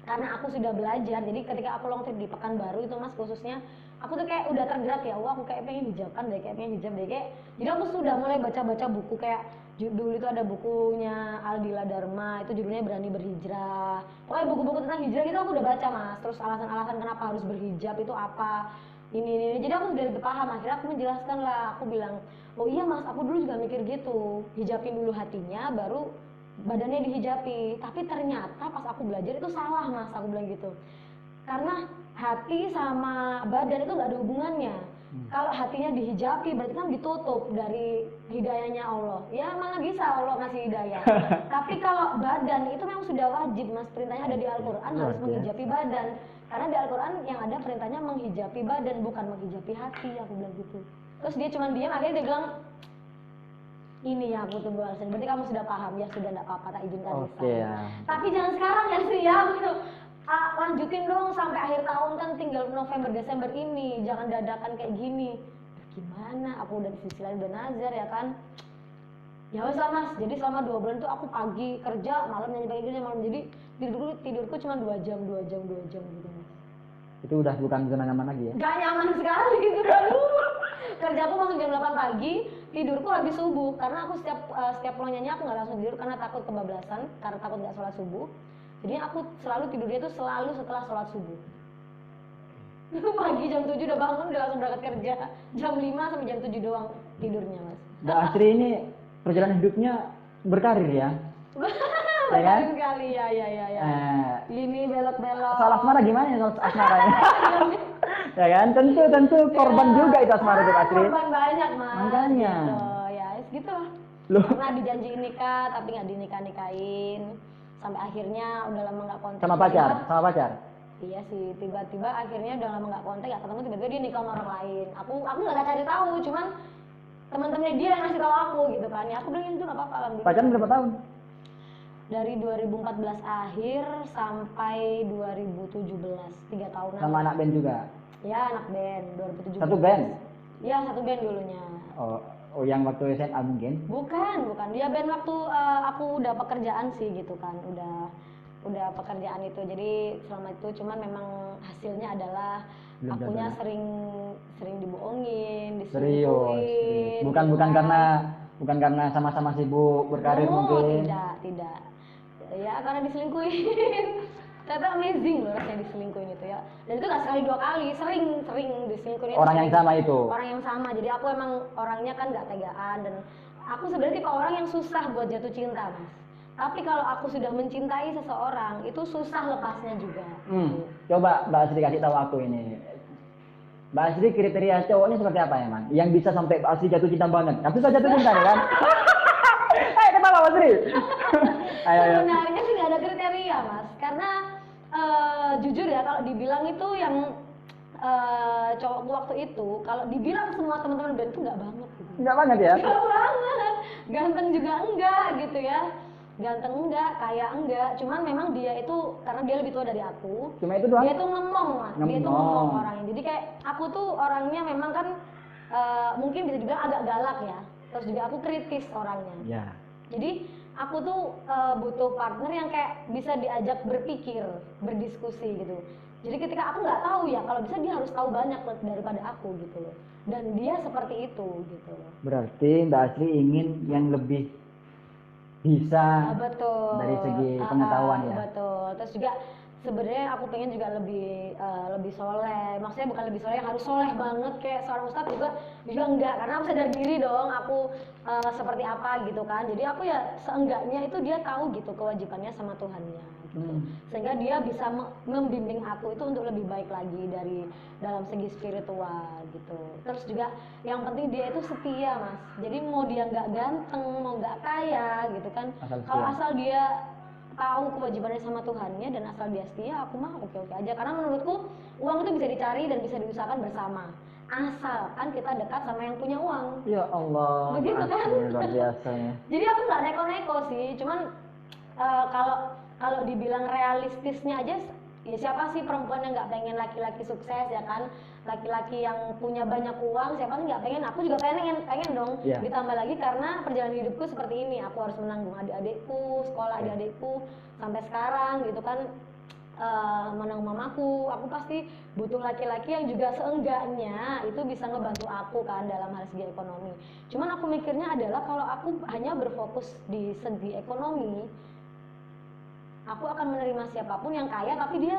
Karena aku sudah belajar, jadi ketika aku long trip di Pekanbaru itu Mas khususnya, aku tuh kayak udah tergerak ya, wah aku kayak pengen hijaban deh, jadi aku sudah mulai baca-baca buku kayak dulu itu ada bukunya Aldila Dharma, itu judulnya Berani Berhijrah. Pokoknya buku-buku tentang hijrah itu aku udah baca Mas, terus alasan-alasan kenapa harus berhijab itu apa, ini. Jadi aku sudah lebih paham, akhirnya aku menjelaskan lah, aku bilang, oh iya Mas, aku dulu juga mikir gitu, hijabin dulu hatinya, baru badannya dihijabi. Tapi ternyata pas aku belajar itu salah Mas, aku bilang gitu. Karena hati sama badan itu nggak ada hubungannya. Kalau hatinya dihijabi berarti kan ditutup dari hidayahnya Allah. Ya mana bisa Allah ngasih hidayah. Tapi kalau badan itu memang sudah wajib Mas, perintahnya ada di Al-Quran harus menghijabi badan. Karena di Al-Quran yang ada perintahnya menghijabi badan, bukan menghijabi hati, aku bilang gitu. Terus dia cuma diam, akhirnya dia bilang, ini ya aku tunggu alasan. Berarti kamu sudah paham ya, sudah enggak apa-apa, tak izinkan ya. Tapi jangan sekarang ya Sri ya, gitu. Lanjutin dong sampai akhir tahun kan tinggal November Desember ini, jangan dadakan kayak gini. Gimana? Aku udah di sisi lain udah nazar ya kan. Ya wes lah Mas, jadi selama 2 bulan tuh aku pagi kerja, malam nyanyi pagi kerja malam. Jadi tidurku cuma 2 jam gitu Mas. Itu udah bukan zona nyaman lagi ya? Gak nyaman sekali gitu kan. Kerjaku masuk jam 8 pagi, tidurku habis subuh. Karena aku setiap pulang nyanyi aku nggak langsung tidur karena takut kebablasan, karena takut nggak sholat subuh. Jadi aku selalu tidurnya itu selalu setelah sholat subuh. Pagi jam 7 udah bangun, udah langsung berangkat kerja. Jam 5 sampai jam 7 doang tidurnya Mas. Mbak Asri ini perjalanan hidupnya berkarir ya? Ya kan? Kali ya. Ini belok-belok. Soal asmara gimana ya soal asmara ya? Ya kan, tentu korban juga itu asmara itu Asri. Korban banyak Mas. Makanya. Gitu. Ya, gitu lah. Pernah dijanjiin nikah tapi nggak dinikah-nikahin. Sampai akhirnya udah lama nggak kontak. Sama pacar? Iya sih, tiba-tiba akhirnya udah lama nggak kontak, nggak ketemu, tiba-tiba dia nikah sama orang lain. Aku nggak cari tahu, cuman teman-temannya dia yang ngasih tahu aku gitu kan. Ya aku bilang itu nggak apa-apa. Pacaran berapa tahun? Dari 2014 akhir sampai 2017, 3 tahunan. Sama anak band juga? Ya anak band, 2017. Satu band? Iya satu band dulunya. Oh yang waktu SMA mungkin? Bukan. Dia band waktu aku udah pekerjaan sih gitu kan, udah pekerjaan itu. Jadi selama itu cuman memang hasilnya adalah akunya sering dibohongin, diselingkuhin. Bukan karena sama-sama sibuk berkarir mungkin. Tidak. Ya karena diselingkuhin. Ternyata amazing loh rasanya diselingkuhin itu ya. Dan itu gak sekali 2 kali, sering diselingkuhin. Orang yang sama itu? Orang yang sama, jadi aku emang orangnya kan gak tegaan. Dan aku sebenarnya tipe orang yang susah buat jatuh cinta Mas. Tapi kalau aku sudah mencintai seseorang, itu susah lepasnya juga. Coba Mbak Asri kasih tahu aku ini. Mbak Asri kriteria cowoknya seperti apa emang? Yang bisa sampai Mbak Asri jatuh cinta banget. Kan susah jatuh cinta kan? Ayo ketawa Mbak Asri. Sebenarnya sih gak ada kriteria Mas. Karena jujur ya kalau dibilang itu yang cowokku waktu itu, kalau dibilang semua teman-teman band itu nggak banget gitu. Nggak banget ya? Nggak banget, ganteng juga enggak gitu ya, ganteng enggak, kaya enggak, cuman memang dia itu karena dia lebih tua dari aku. Cuma itu doang? Dia tuh ngomong Mas, dia tuh ngomong orangnya. Jadi kayak aku tuh orangnya memang kan mungkin bisa juga agak galak ya, terus juga aku kritis orangnya. Ya. Jadi aku tuh butuh partner yang kayak bisa diajak berpikir, berdiskusi gitu. Jadi ketika aku nggak tahu ya, kalau bisa dia harus tahu banyak daripada aku gitu loh. Dan dia seperti itu gitu loh. Berarti Mbak Asri ingin yang lebih bisa Betul. dari segi pengetahuan ya. Betul. Terus juga sebenarnya aku pengen juga lebih soleh. Maksudnya bukan lebih soleh, harus soleh banget kayak seorang ustadz juga enggak. Karena aku sadar diri dong, aku seperti apa gitu kan. Jadi aku ya seenggaknya itu dia tahu gitu kewajibannya sama Tuhannya. Gitu. Sehingga dia bisa membimbing aku itu untuk lebih baik lagi dari dalam segi spiritual gitu. Terus juga yang penting dia itu setia mas. Jadi mau dia nggak ganteng, mau nggak kaya gitu kan. Kalau asal dia tahu kewajibannya sama Tuhannya dan asal dia setia, aku mah oke-oke aja. Karena menurutku uang itu bisa dicari dan bisa diusahakan bersama. Asalkan kita dekat sama yang punya uang. Ya Allah. Begitu kan? Luar biasa ya. Jadi aku nggak neko-neko sih, cuman kalau dibilang realistisnya aja, ya siapa sih perempuan yang nggak pengen laki-laki sukses ya kan, laki-laki yang punya banyak uang, siapa sih nggak pengen? Aku juga pengen dong. Yeah. Ditambah lagi karena perjalanan hidupku seperti ini, aku harus menanggung adik-adikku, sekolah adik-adikku sampai sekarang gitu kan. Menanggung mamaku, aku pasti butuh laki-laki yang juga seenggaknya itu bisa ngebantu aku kan dalam hal segi ekonomi. Cuman aku mikirnya adalah kalau aku hanya berfokus di segi ekonomi, aku akan menerima siapapun yang kaya tapi dia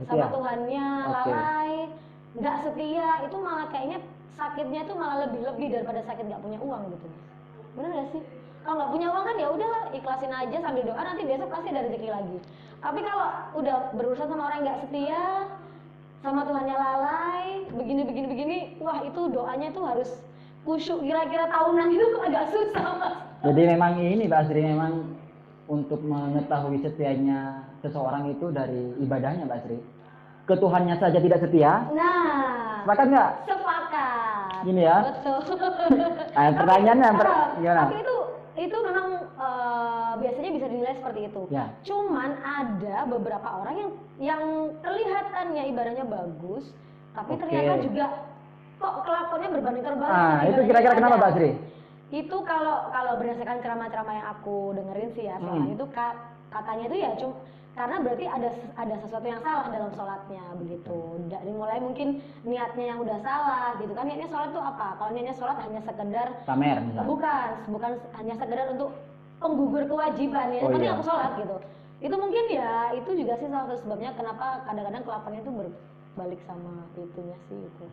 sama Tuhannya lalai, nggak setia, itu malah kayaknya sakitnya itu malah lebih daripada sakit nggak punya uang gitu. Bener gak sih? Kalau nggak punya uang kan ya udah ikhlasin aja sambil doa, nanti besok pasti ada rezeki lagi. Tapi kalau udah berurusan sama orang nggak setia, sama Tuhannya lalai, begini, wah itu doanya tuh harus khusyuk, kira-kira tahunan itu agak susah mas. Jadi memang ini Mbak Asri, memang untuk mengetahui setianya seseorang itu dari ibadahnya Mbak Asri. Ke Tuhannya saja tidak setia. Nah, sepakat nggak? Sepakat. Gini ya. Betul. Nah, pertanyaannya gimana? Tapi itu memang biasanya bisa dinilai seperti itu. Ya. Cuman ada beberapa orang yang kelihatannya ibadahnya bagus, tapi ternyata juga kok kelakuannya berbanding terbalik. Nah, itu kira-kira kenapa Mbak Asri? Itu kalau berdasarkan ceramah-ceramah yang aku dengerin sih ya, itu katanya itu ya karena berarti ada sesuatu yang salah dalam sholatnya begitu. Dari mulai mungkin niatnya yang udah salah gitu kan. Niatnya sholat itu apa? Kalau niatnya sholat hanya sekedar pamer misalnya. Bukan hanya sekedar untuk penggugur kewajiban ya. Tapi aku sholat gitu. Itu mungkin ya itu juga sih salah satu sebabnya kenapa kadang-kadang kelakuannya itu berbalik sama itunya sih itu.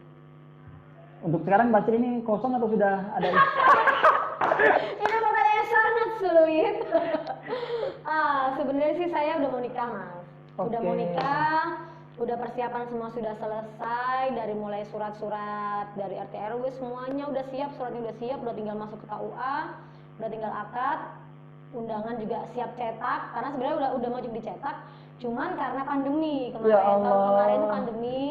Untuk sekarang Mbak Sri ini kosong atau sudah ada? Ini pertanyaan yang sangat sulit. Sebenarnya sih saya udah mau nikah mas. Udah mau nikah, udah persiapan semua sudah selesai, dari mulai surat-surat dari RT RW semuanya udah siap, suratnya udah siap, udah tinggal masuk ke KUA, udah tinggal akad, undangan juga siap cetak, karena sebenarnya udah mau dicetak, cuman karena pandemi kemarin, tahun kemarin itu pandemi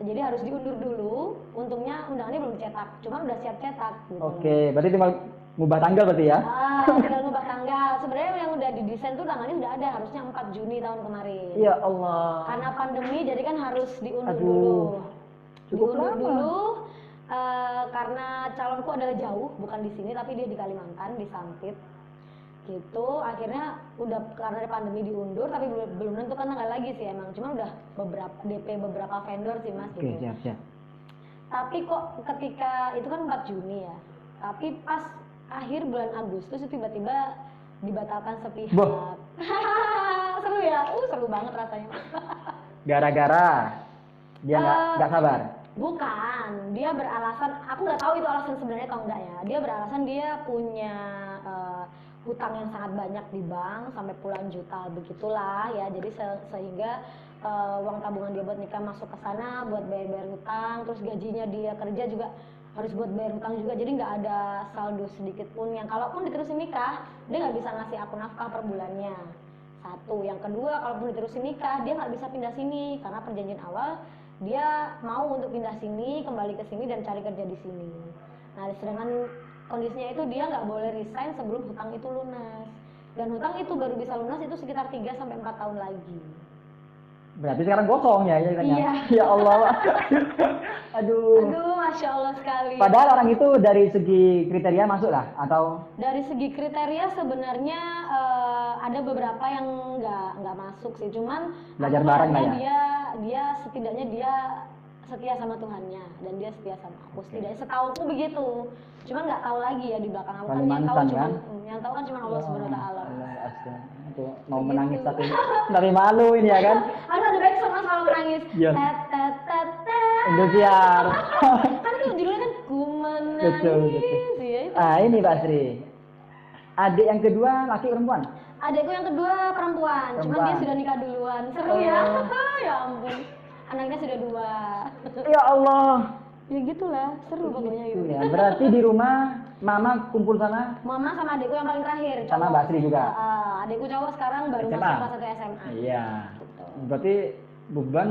jadi harus diundur dulu. Untungnya undangannya belum dicetak, cuman udah siap cetak gitu. Oke, berarti tinggal ngubah tanggal berarti ya? Tinggal ngubah tanggal. Sebenarnya yang udah didesain tuh tanggalnya udah ada, harusnya 4 Juni tahun kemarin. Ya Allah. Karena pandemi jadi kan harus diundur dulu. Diundur dulu karena calonku adalah jauh, bukan di sini tapi dia di Kalimantan, di Sampit. Gitu, akhirnya udah karena pandemi diundur, tapi belum tentukan tanggal lagi sih emang. Cuma udah DP beberapa vendor sih mas gitu. Oke, siap. Tapi kok ketika itu kan 4 Juni ya, tapi pas akhir bulan Agustus tiba-tiba dibatalkan sepihak. Seru ya? Seru banget rasanya. Gara-gara dia nggak sabar? Bukan, dia beralasan, aku nggak tahu itu alasan sebenarnya atau enggak ya. Dia beralasan dia punya hutang yang sangat banyak di bank sampai puluhan juta begitulah ya. Jadi sehingga uang tabungan dia buat nikah masuk ke sana buat bayar hutang, terus gajinya dia kerja juga harus buat bayar hutang juga, jadi nggak ada saldo sedikit pun yang kalaupun diterusin nikah dia nggak bisa ngasih aku nafkah per bulannya. Satu, yang kedua kalaupun diterusin nikah dia nggak bisa pindah sini karena perjanjian awal dia mau untuk pindah sini, kembali ke sini dan cari kerja di sini. Nah sedangkan kondisinya itu dia nggak boleh resign sebelum hutang itu lunas, dan hutang itu baru bisa lunas itu sekitar 3-4 tahun lagi. Berarti sekarang kosong ya ceritanya. Iya. Ya Allah. Aduh. Aduh, masya Allah sekali. Padahal orang itu dari segi kriteria masuk lah atau Dari segi kriteria sebenarnya ada beberapa yang nggak masuk sih, cuman Belajar aku bareng lah melihatnya ya? dia setidaknya dia setia sama Tuhannya dan dia setia sama aku. Oke. Setidaknya setauku begitu. Cuman nggak tahu lagi ya di belakang aku kan yang tahu Kalimantan, cuma kan? yang tahu kan cuma Allah Subhanahu wa taala. Allah, astaga. Itu mau Begitu. menangis tapi malu ini ya kan. Ada baik sama selalu menangis. Iya. Tet tet tet tet. Indosiar. Kan itu judulnya kan ku menangis. Betul, betul. Ya, itu. Ah ini Mbak Sri. Adik yang kedua laki perempuan? Adikku yang kedua perempuan, cuman Perempuan. dia sudah nikah duluan. Seru ya? Ya ampun. Anaknya sudah 2. Ya Allah. Ya gitulah, seru pokoknya Itu gitu. ya. Berarti di rumah mama kumpul sama Mama sama adikku yang paling terakhir. Sama cowok. Mbak Sri juga? Adikku cowok sekarang baru SMA? masuk kelas 1 SMA. Iya. Gitu. Berarti beban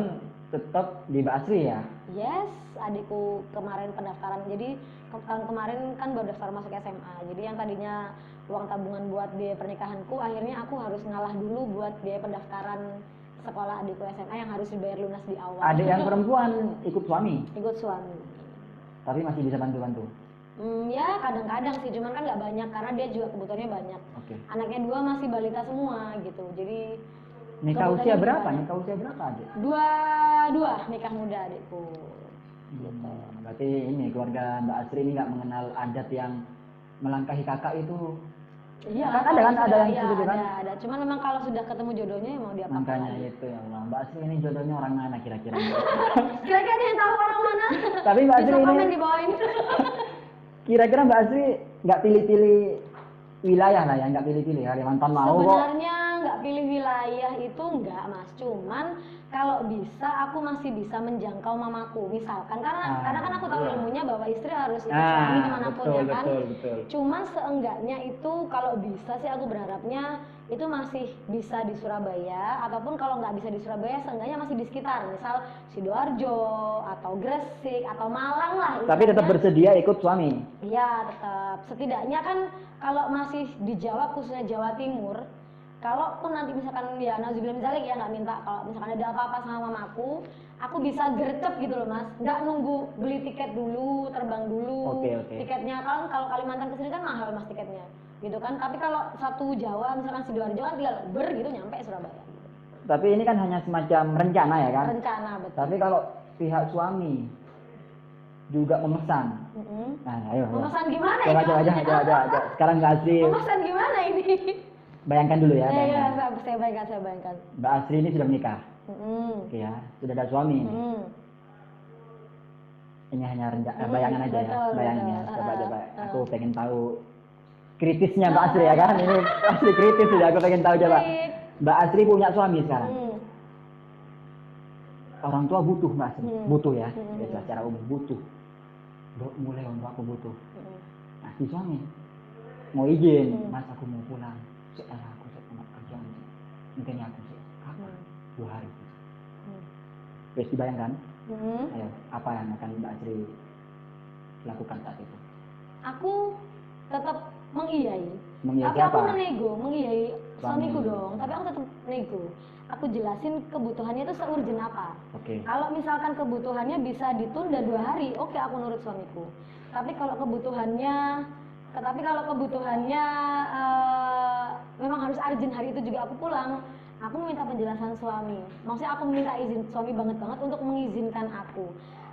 tetap di Mbak Sri ya? Yes, adikku kemarin pendaftaran. Jadi tahun kemarin kan baru daftar masuk SMA. Jadi yang tadinya uang tabungan buat biaya pernikahanku, akhirnya aku harus ngalah dulu buat biaya pendaftaran sekolah adikku SMA yang harus dibayar lunas di awal. Adik yang perempuan ikut suami, Ikut suami. tapi masih bisa bantu-bantu. Ya kadang-kadang sih, cuman kan nggak banyak karena dia juga kebutuhannya banyak. Oke. Anaknya 2 masih balita semua gitu. Jadi Nikah kebutuhannya usia lebih berapa? banyak. Nikah usia berapa adik? Dua nikah muda adikku. Berarti ini keluarga Mbak Asri ini nggak mengenal adat yang melangkahi kakak itu. Iya, Kan ada kalau kan, ada sudah- yang iya, seperti itu kan? ada. Cuman memang kalau sudah ketemu jodohnya ya mau diapakan Makanya lagi. itu ya Allah. Mbak Asri ini jodohnya orang mana kira-kira? Kira-kira ada yang tahu orang mana? Tapi Mbak Asri Bisa komen ini di bawah ini. kira-kira Mbak Asri nggak pilih-pilih wilayah lah ya, nggak pilih-pilih. Kalimantan mau kok. Sebenarnya nggak pilih wilayah itu nggak mas, cuman kalau bisa aku masih bisa menjangkau mamaku misalkan karena kan aku tahu iya. ilmunya bahwa istri harus ikut suami kemanapun betul, ya kan. betul. Cuman seenggaknya itu kalau bisa sih aku berharapnya itu masih bisa di Surabaya ataupun kalau nggak bisa di Surabaya seenggaknya masih di sekitar misal Sidoarjo atau Gresik atau Malang lah. Tapi tetap istilahnya. bersedia ikut suami. Iya tetap. Setidaknya kan kalau masih di Jawa khususnya Jawa Timur, kalaupun nanti misalkan ya nauzubillah misalnya ya nggak minta kalau misalkan ada apa-apa sama mamaku, aku bisa gercep gitu loh mas, nggak nunggu beli tiket dulu, terbang dulu. Oke. Tiketnya kan kalau Kalimantan kesini kan mahal mas tiketnya, gitu kan. Tapi kalau satu Jawa misalkan Sidoarjo kan tinggal gitu nyampe Surabaya. Gitu. Tapi ini kan hanya semacam rencana ya kan? Rencana betul. Tapi kalau pihak suami juga memesan. Nah, ayo. Memesan gimana Coba, ini? coba. Sekarang Mbak Asri, Memesan gimana ini? bayangkan dulu ya. Ya, Bayangkan. saya bayangkan. Mbak Asri ini sudah menikah. Mm-mm. Oke ya, sudah ada suami ini. Mm-mm. Ini hanya bayangan aja ya, Betul, bayangan ya. betul. Coba. Aku pengen tahu kritisnya Mbak Asri ya kan? Ini pasti kritis sudah. Aku pengen tahu coba. Baik. Mbak Asri punya suami sekarang. Mm. Orang tua butuh Mbak Asri, butuh ya. Hmm. Biasa secara umum butuh. Mulai untuk aku butuh. Mm. Nah, si suami mau izin, Mas aku mau pulang. Aku mau kerjaan. Mungkin aku sih. Kapan? 2 hari. Wes dibayangkan? Mm. Ayo, apa yang akan Mbak Asri lakukan saat itu? Aku tetap mengiyai. Mengiyai Tapi aku siapa? mengiyai suamiku Suami. dong. Tapi aku tetap nego. Aku jelasin kebutuhannya itu seurgent apa. Oke. Kalau misalkan kebutuhannya bisa ditunda 2 hari, oke aku nurut suamiku. Tapi kalau kebutuhannya memang harus urgent hari itu juga aku pulang, aku minta penjelasan suami. Maksudnya aku minta izin suami banget untuk mengizinkan aku.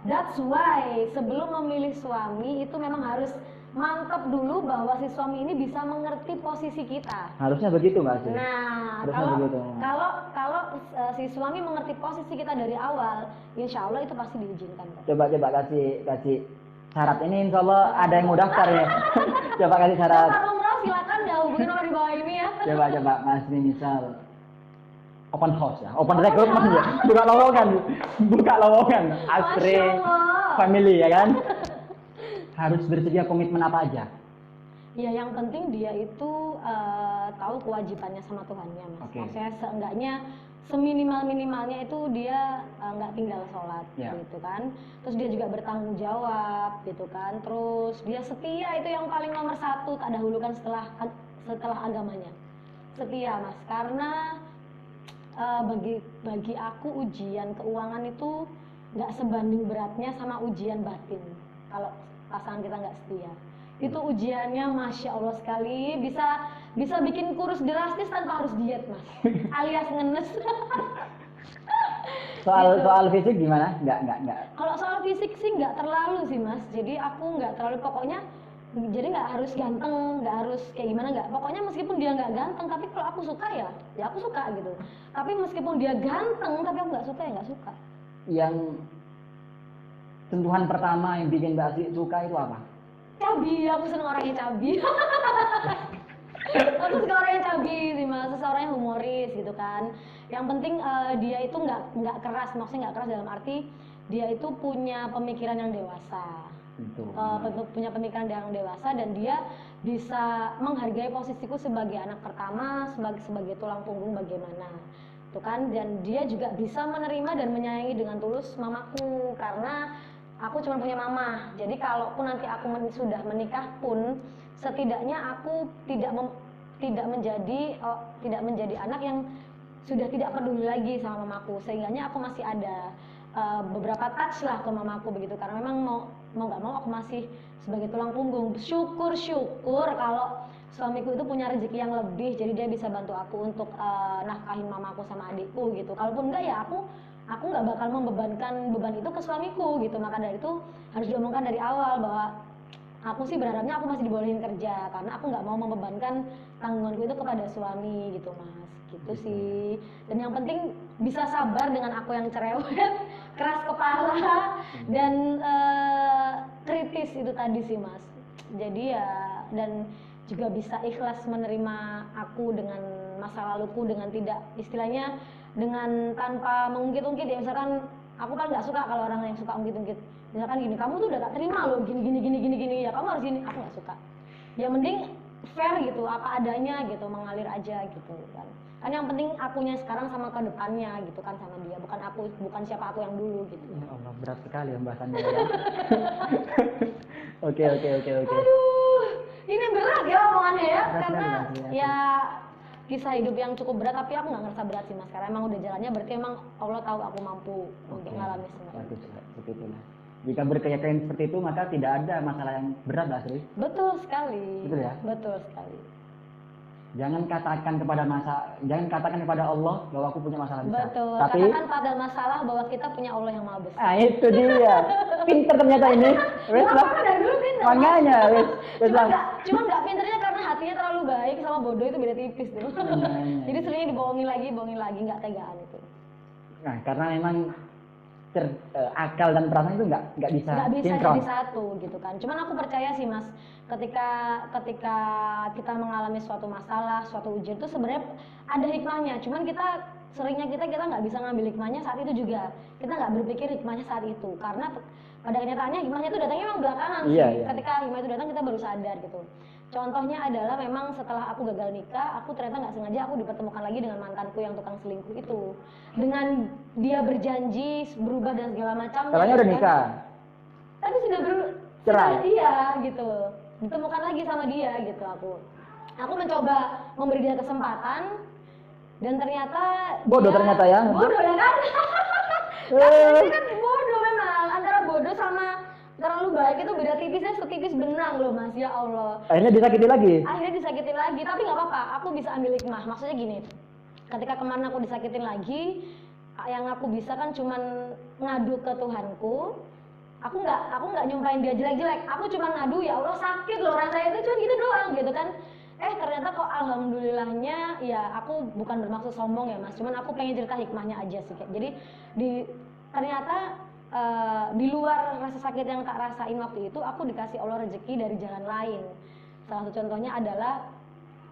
That's why sebelum memilih suami itu memang harus mantap dulu bahwa si suami ini bisa mengerti posisi kita. Harusnya begitu Mbak Asri. Nah, Harusnya begitu. kalau si suami mengerti posisi kita dari awal, insya Allah itu pasti diizinkan. Kok. Coba kasih syarat ini, insya Allah ada yang mau daftar ya. Coba kasih syarat. Daftar umroh silakan ya hubungin nomor di bawah ini ya. Coba Mas ini misal open house ya, open recruitment ya, buka lowongan, Asri Masya Allah. family ya kan. Harus bersedia komitmen apa aja? Ya yang penting dia itu tahu kewajibannya sama Tuhannya mas. Oke. Maksudnya seenggaknya seminimal-minimalnya itu dia nggak tinggal sholat Ya. gitu kan. Terus dia juga bertanggung jawab gitu kan. Terus dia setia itu yang paling nomor 1 tak dahulukan setelah agamanya. Setia mas, karena bagi aku ujian keuangan itu nggak sebanding beratnya sama ujian batin. Kalau pasangan kita nggak setia, itu ujiannya masya Allah sekali, bisa bikin kurus drastis tanpa harus diet mas, alias ngenes. Gitu. Soal fisik gimana? Nggak. Kalau soal fisik sih nggak terlalu sih mas, jadi aku nggak terlalu, pokoknya jadi nggak harus ganteng, nggak harus kayak gimana, nggak, pokoknya meskipun dia nggak ganteng tapi kalau aku suka ya aku suka gitu. Tapi meskipun dia ganteng tapi aku nggak suka ya nggak suka. Yang sentuhan pertama yang bikin Mbak Asri suka itu apa? Cabi, aku seneng orangnya cabi. Aku suka orangnya cabi sih mas, seseorang yang humoris gitu kan. Yang penting dia itu nggak keras, maksudnya nggak keras dalam arti dia itu punya pemikiran yang dewasa. Punya pemikiran yang dewasa dan dia bisa menghargai posisiku sebagai anak pertama, sebagai tulang punggung bagaimana tuh kan, dan dia juga bisa menerima dan menyayangi dengan tulus mamaku karena aku cuma punya mama. Jadi kalaupun nanti aku sudah menikah pun setidaknya aku tidak menjadi anak yang sudah tidak peduli lagi sama mamaku, sehingganya aku masih ada beberapa touch lah ke mamaku begitu, karena memang mau nggak mau aku masih sebagai tulang punggung. Syukur kalau suamiku itu punya rezeki yang lebih, jadi dia bisa bantu aku untuk nafkahin mamaku sama adikku gitu. Kalaupun enggak ya aku nggak bakal membebankan beban itu ke suamiku gitu. Maka dari itu harus diomongkan dari awal bahwa aku sih berharapnya aku masih dibolehin kerja karena aku nggak mau membebankan tanggunganku itu kepada suami gitu mas. Gitu sih. Dan yang penting bisa sabar dengan aku yang cerewet, keras kepala dan kritis itu tadi sih mas. Jadi ya, dan juga bisa ikhlas menerima aku dengan masa laluku, dengan tidak, istilahnya dengan tanpa mengungkit-ungkit ya. Misalkan aku kan nggak suka kalau orang yang suka ungkit-ungkit, misalkan gini, kamu tuh udah gak terima loh gini ya, kamu harus gini, aku nggak suka. Ya mending fair gitu, apa adanya gitu, mengalir aja gitu kan yang penting akunya sekarang sama ke depannya gitu kan sama dia, bukan siapa aku yang dulu gitu. Ya Allah, berat sekali pembahasannya ya. Oke. Aduh, ini berat ya omongannya ya, Berat karena sekali, ya kisah hidup yang cukup berat, tapi aku nggak ngerasa berat sih mas, karena emang udah jalannya, berarti emang Allah tahu aku mampu untuk ngalami semua. Bagus, seperti itulah. Jika berkeyakinan seperti itu, maka tidak ada masalah yang berat, Asri. Betul sekali. Betul ya? Betul sekali. Jangan katakan kepada Allah bahwa aku punya masalah besar. Betul. Tapi katakan pada masalah bahwa kita punya Allah yang maha besar. Ah, itu dia. Pinter ternyata ini. Wes lah. Dari dulu pinter. Makanya, wes. Cuma nggak pinternya karena hatinya terlalu baik, sama bodoh itu beda tipis tuh. Jadi seringnya dibohongin lagi, nggak tegaan itu. Nah, karena memang akal dan perasaan itu nggak bisa jadi satu gitu kan. Cuman aku percaya sih mas, ketika kita mengalami suatu masalah, suatu ujian itu sebenarnya ada hikmahnya. Cuman seringnya kita nggak bisa ngambil hikmahnya saat itu juga. Kita nggak berpikir hikmahnya saat itu, karena pada kenyataannya hikmahnya itu datangnya memang belakangan sih. Iya. Ketika hikmah itu datang kita baru sadar gitu. Contohnya adalah memang setelah aku gagal nikah, aku ternyata nggak sengaja aku dipertemukan lagi dengan mantanku yang tukang selingkuh itu. Dengan dia berjanji berubah dan segala macam. Katanya udah nikah. Tapi sudah cerai. Iya gitu. Ditemukan lagi sama dia gitu aku. Aku mencoba memberi dia kesempatan dan ternyata bodoh ternyata ya. Bodoh ya kan? Tapi kan bodoh memang, antara bodoh sama terlalu baik itu beda tipisnya setipis benang loh mas, ya Allah. Akhirnya disakiti lagi? Akhirnya disakitin lagi, tapi nggak apa-apa, aku bisa ambil hikmah. Maksudnya gini, ketika kemarin aku disakitin lagi, yang aku bisa kan cuman ngadu ke Tuhanku. Aku nggak nyumpahin dia jelek-jelek, aku cuma ngadu, ya Allah sakit loh rasanya itu, cuma gitu doang gitu kan. Ternyata kok alhamdulillahnya, ya aku bukan bermaksud sombong ya mas, cuman aku pengen cerita hikmahnya aja sih. Jadi ternyata di luar rasa sakit yang tak rasain waktu itu, aku dikasih Allah rezeki dari jalan lain. Salah satu contohnya adalah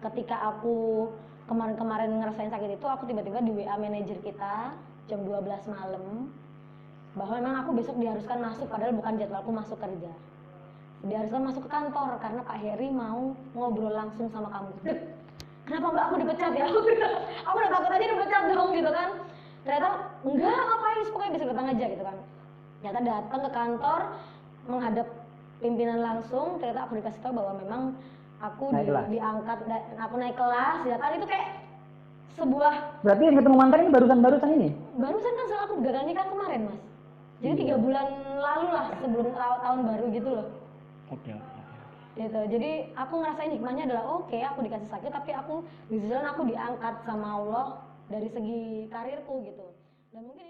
ketika aku kemarin ngerasain sakit itu, aku tiba-tiba di WA manajer kita jam 12 malam bahwa memang aku besok diharuskan masuk, padahal bukan jadwalku masuk kerja. Diharuskan masuk ke kantor karena Pak Heri mau ngobrol langsung sama kamu. Kenapa mbak aku dipecat ya? Aku udah takut aja dipecat dong gitu kan. Ternyata enggak, ngapain, pokoknya bisa datang aja gitu kan. Ternyata datang ke kantor menghadap pimpinan langsung, ternyata aku dikasih tahu bahwa memang aku diangkat, aku naik kelas ya kan. Itu kayak sebuah Berarti yang ketemu mantan ini barusan ini? barusan kan setelah aku gagal nikah kemarin mas. Jadi Iya. 3 bulan lalu lah sebelum tahun baru gitu loh. Oke. Gitu. Jadi aku ngerasain hikmahnya adalah oke, aku dikasih sakit tapi aku di sisi lain aku diangkat sama Allah dari segi karirku gitu. Dan mungkin